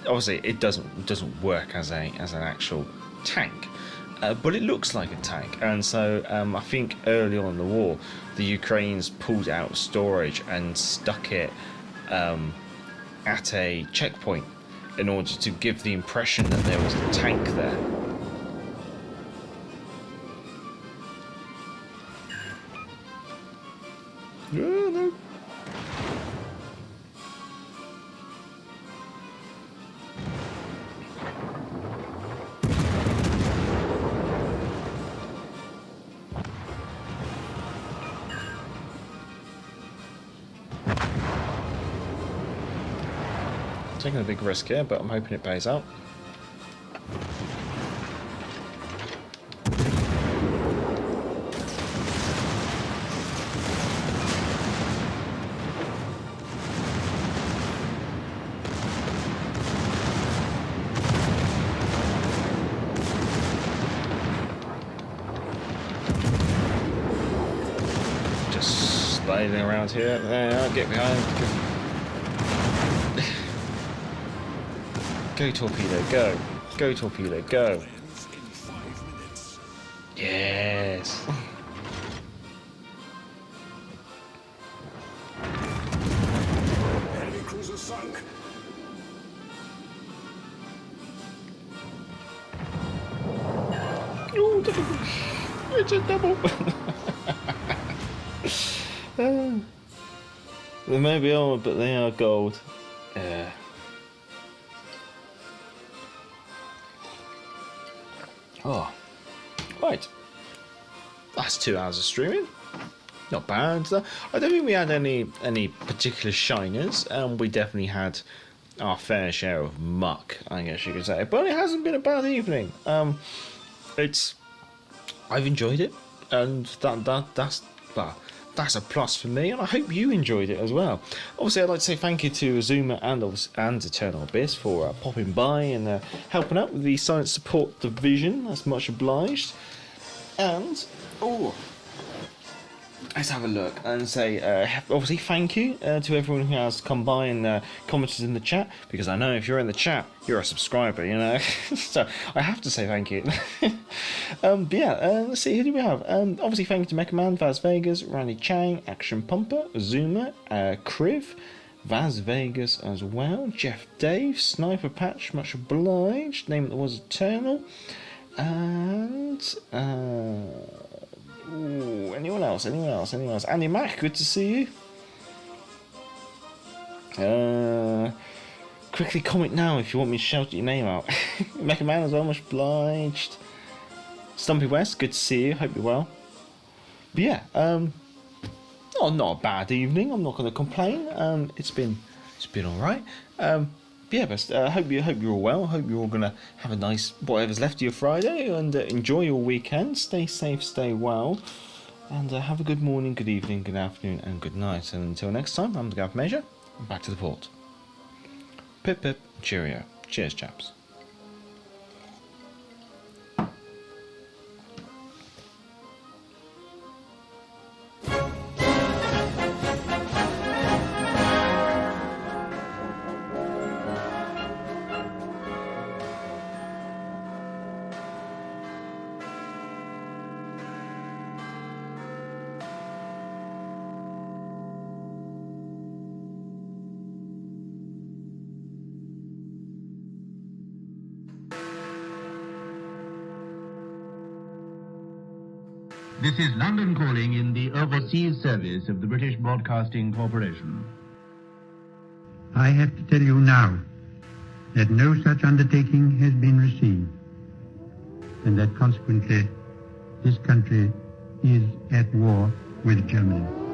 obviously it doesn't work as an actual tank. But it looks like a tank, and so I think early on in the war, the Ukrainians pulled it out of storage and stuck it at a checkpoint in order to give the impression that there was a tank there. No. Taking a big risk here, but I'm hoping it pays out. Just sliding around here. There, get behind. Go torpedo, go. Go torpedo, go. Yes. Enemy cruiser sunk. Ooh, double. It's a double. They may be old, but they are gold. Yeah. Oh, right. That's 2 hours of streaming. Not bad. I don't think we had any particular shiners. We definitely had our fair share of muck, I guess you could say. But it hasn't been a bad evening. I've enjoyed it, and that's a plus for me, and I hope you enjoyed it as well. Obviously, I'd like to say thank you to Azuma and Eternal Abyss for popping by and helping out with the Science Support Division. That's much obliged. And, let's have a look and say, obviously, thank you to everyone who has come by and commented in the chat, because I know if you're in the chat, you're a subscriber, you know. So I have to say thank you. But yeah, let's see, who do we have? Obviously, thank you to Mecha Man, Vaz Vegas, Randy Chang, Action Pumper, Zuma, Kriv, Vaz Vegas as well, Jeff Dave, Sniper Patch, much obliged, name that was Eternal, and anyone else? Andy Mack, good to see you. Quickly comment now if you want me to shout your name out. Mecha Man as well, much obliged. Stumpy West, good to see you, hope you're well. But yeah, not a bad evening, I'm not going to complain. It's been alright. Yeah, but I hope you're all well. I hope you're all going to have a nice, whatever's left of your Friday, and enjoy your weekend. Stay safe, stay well, and have a good morning, good evening, good afternoon, and good night. And until next time, I'm the Gav Measure, and back to the port. Pip pip, cheerio. Cheers, chaps. This is London calling in the overseas service of the British Broadcasting Corporation. I have to tell you now that no such undertaking has been received, and that consequently this country is at war with Germany.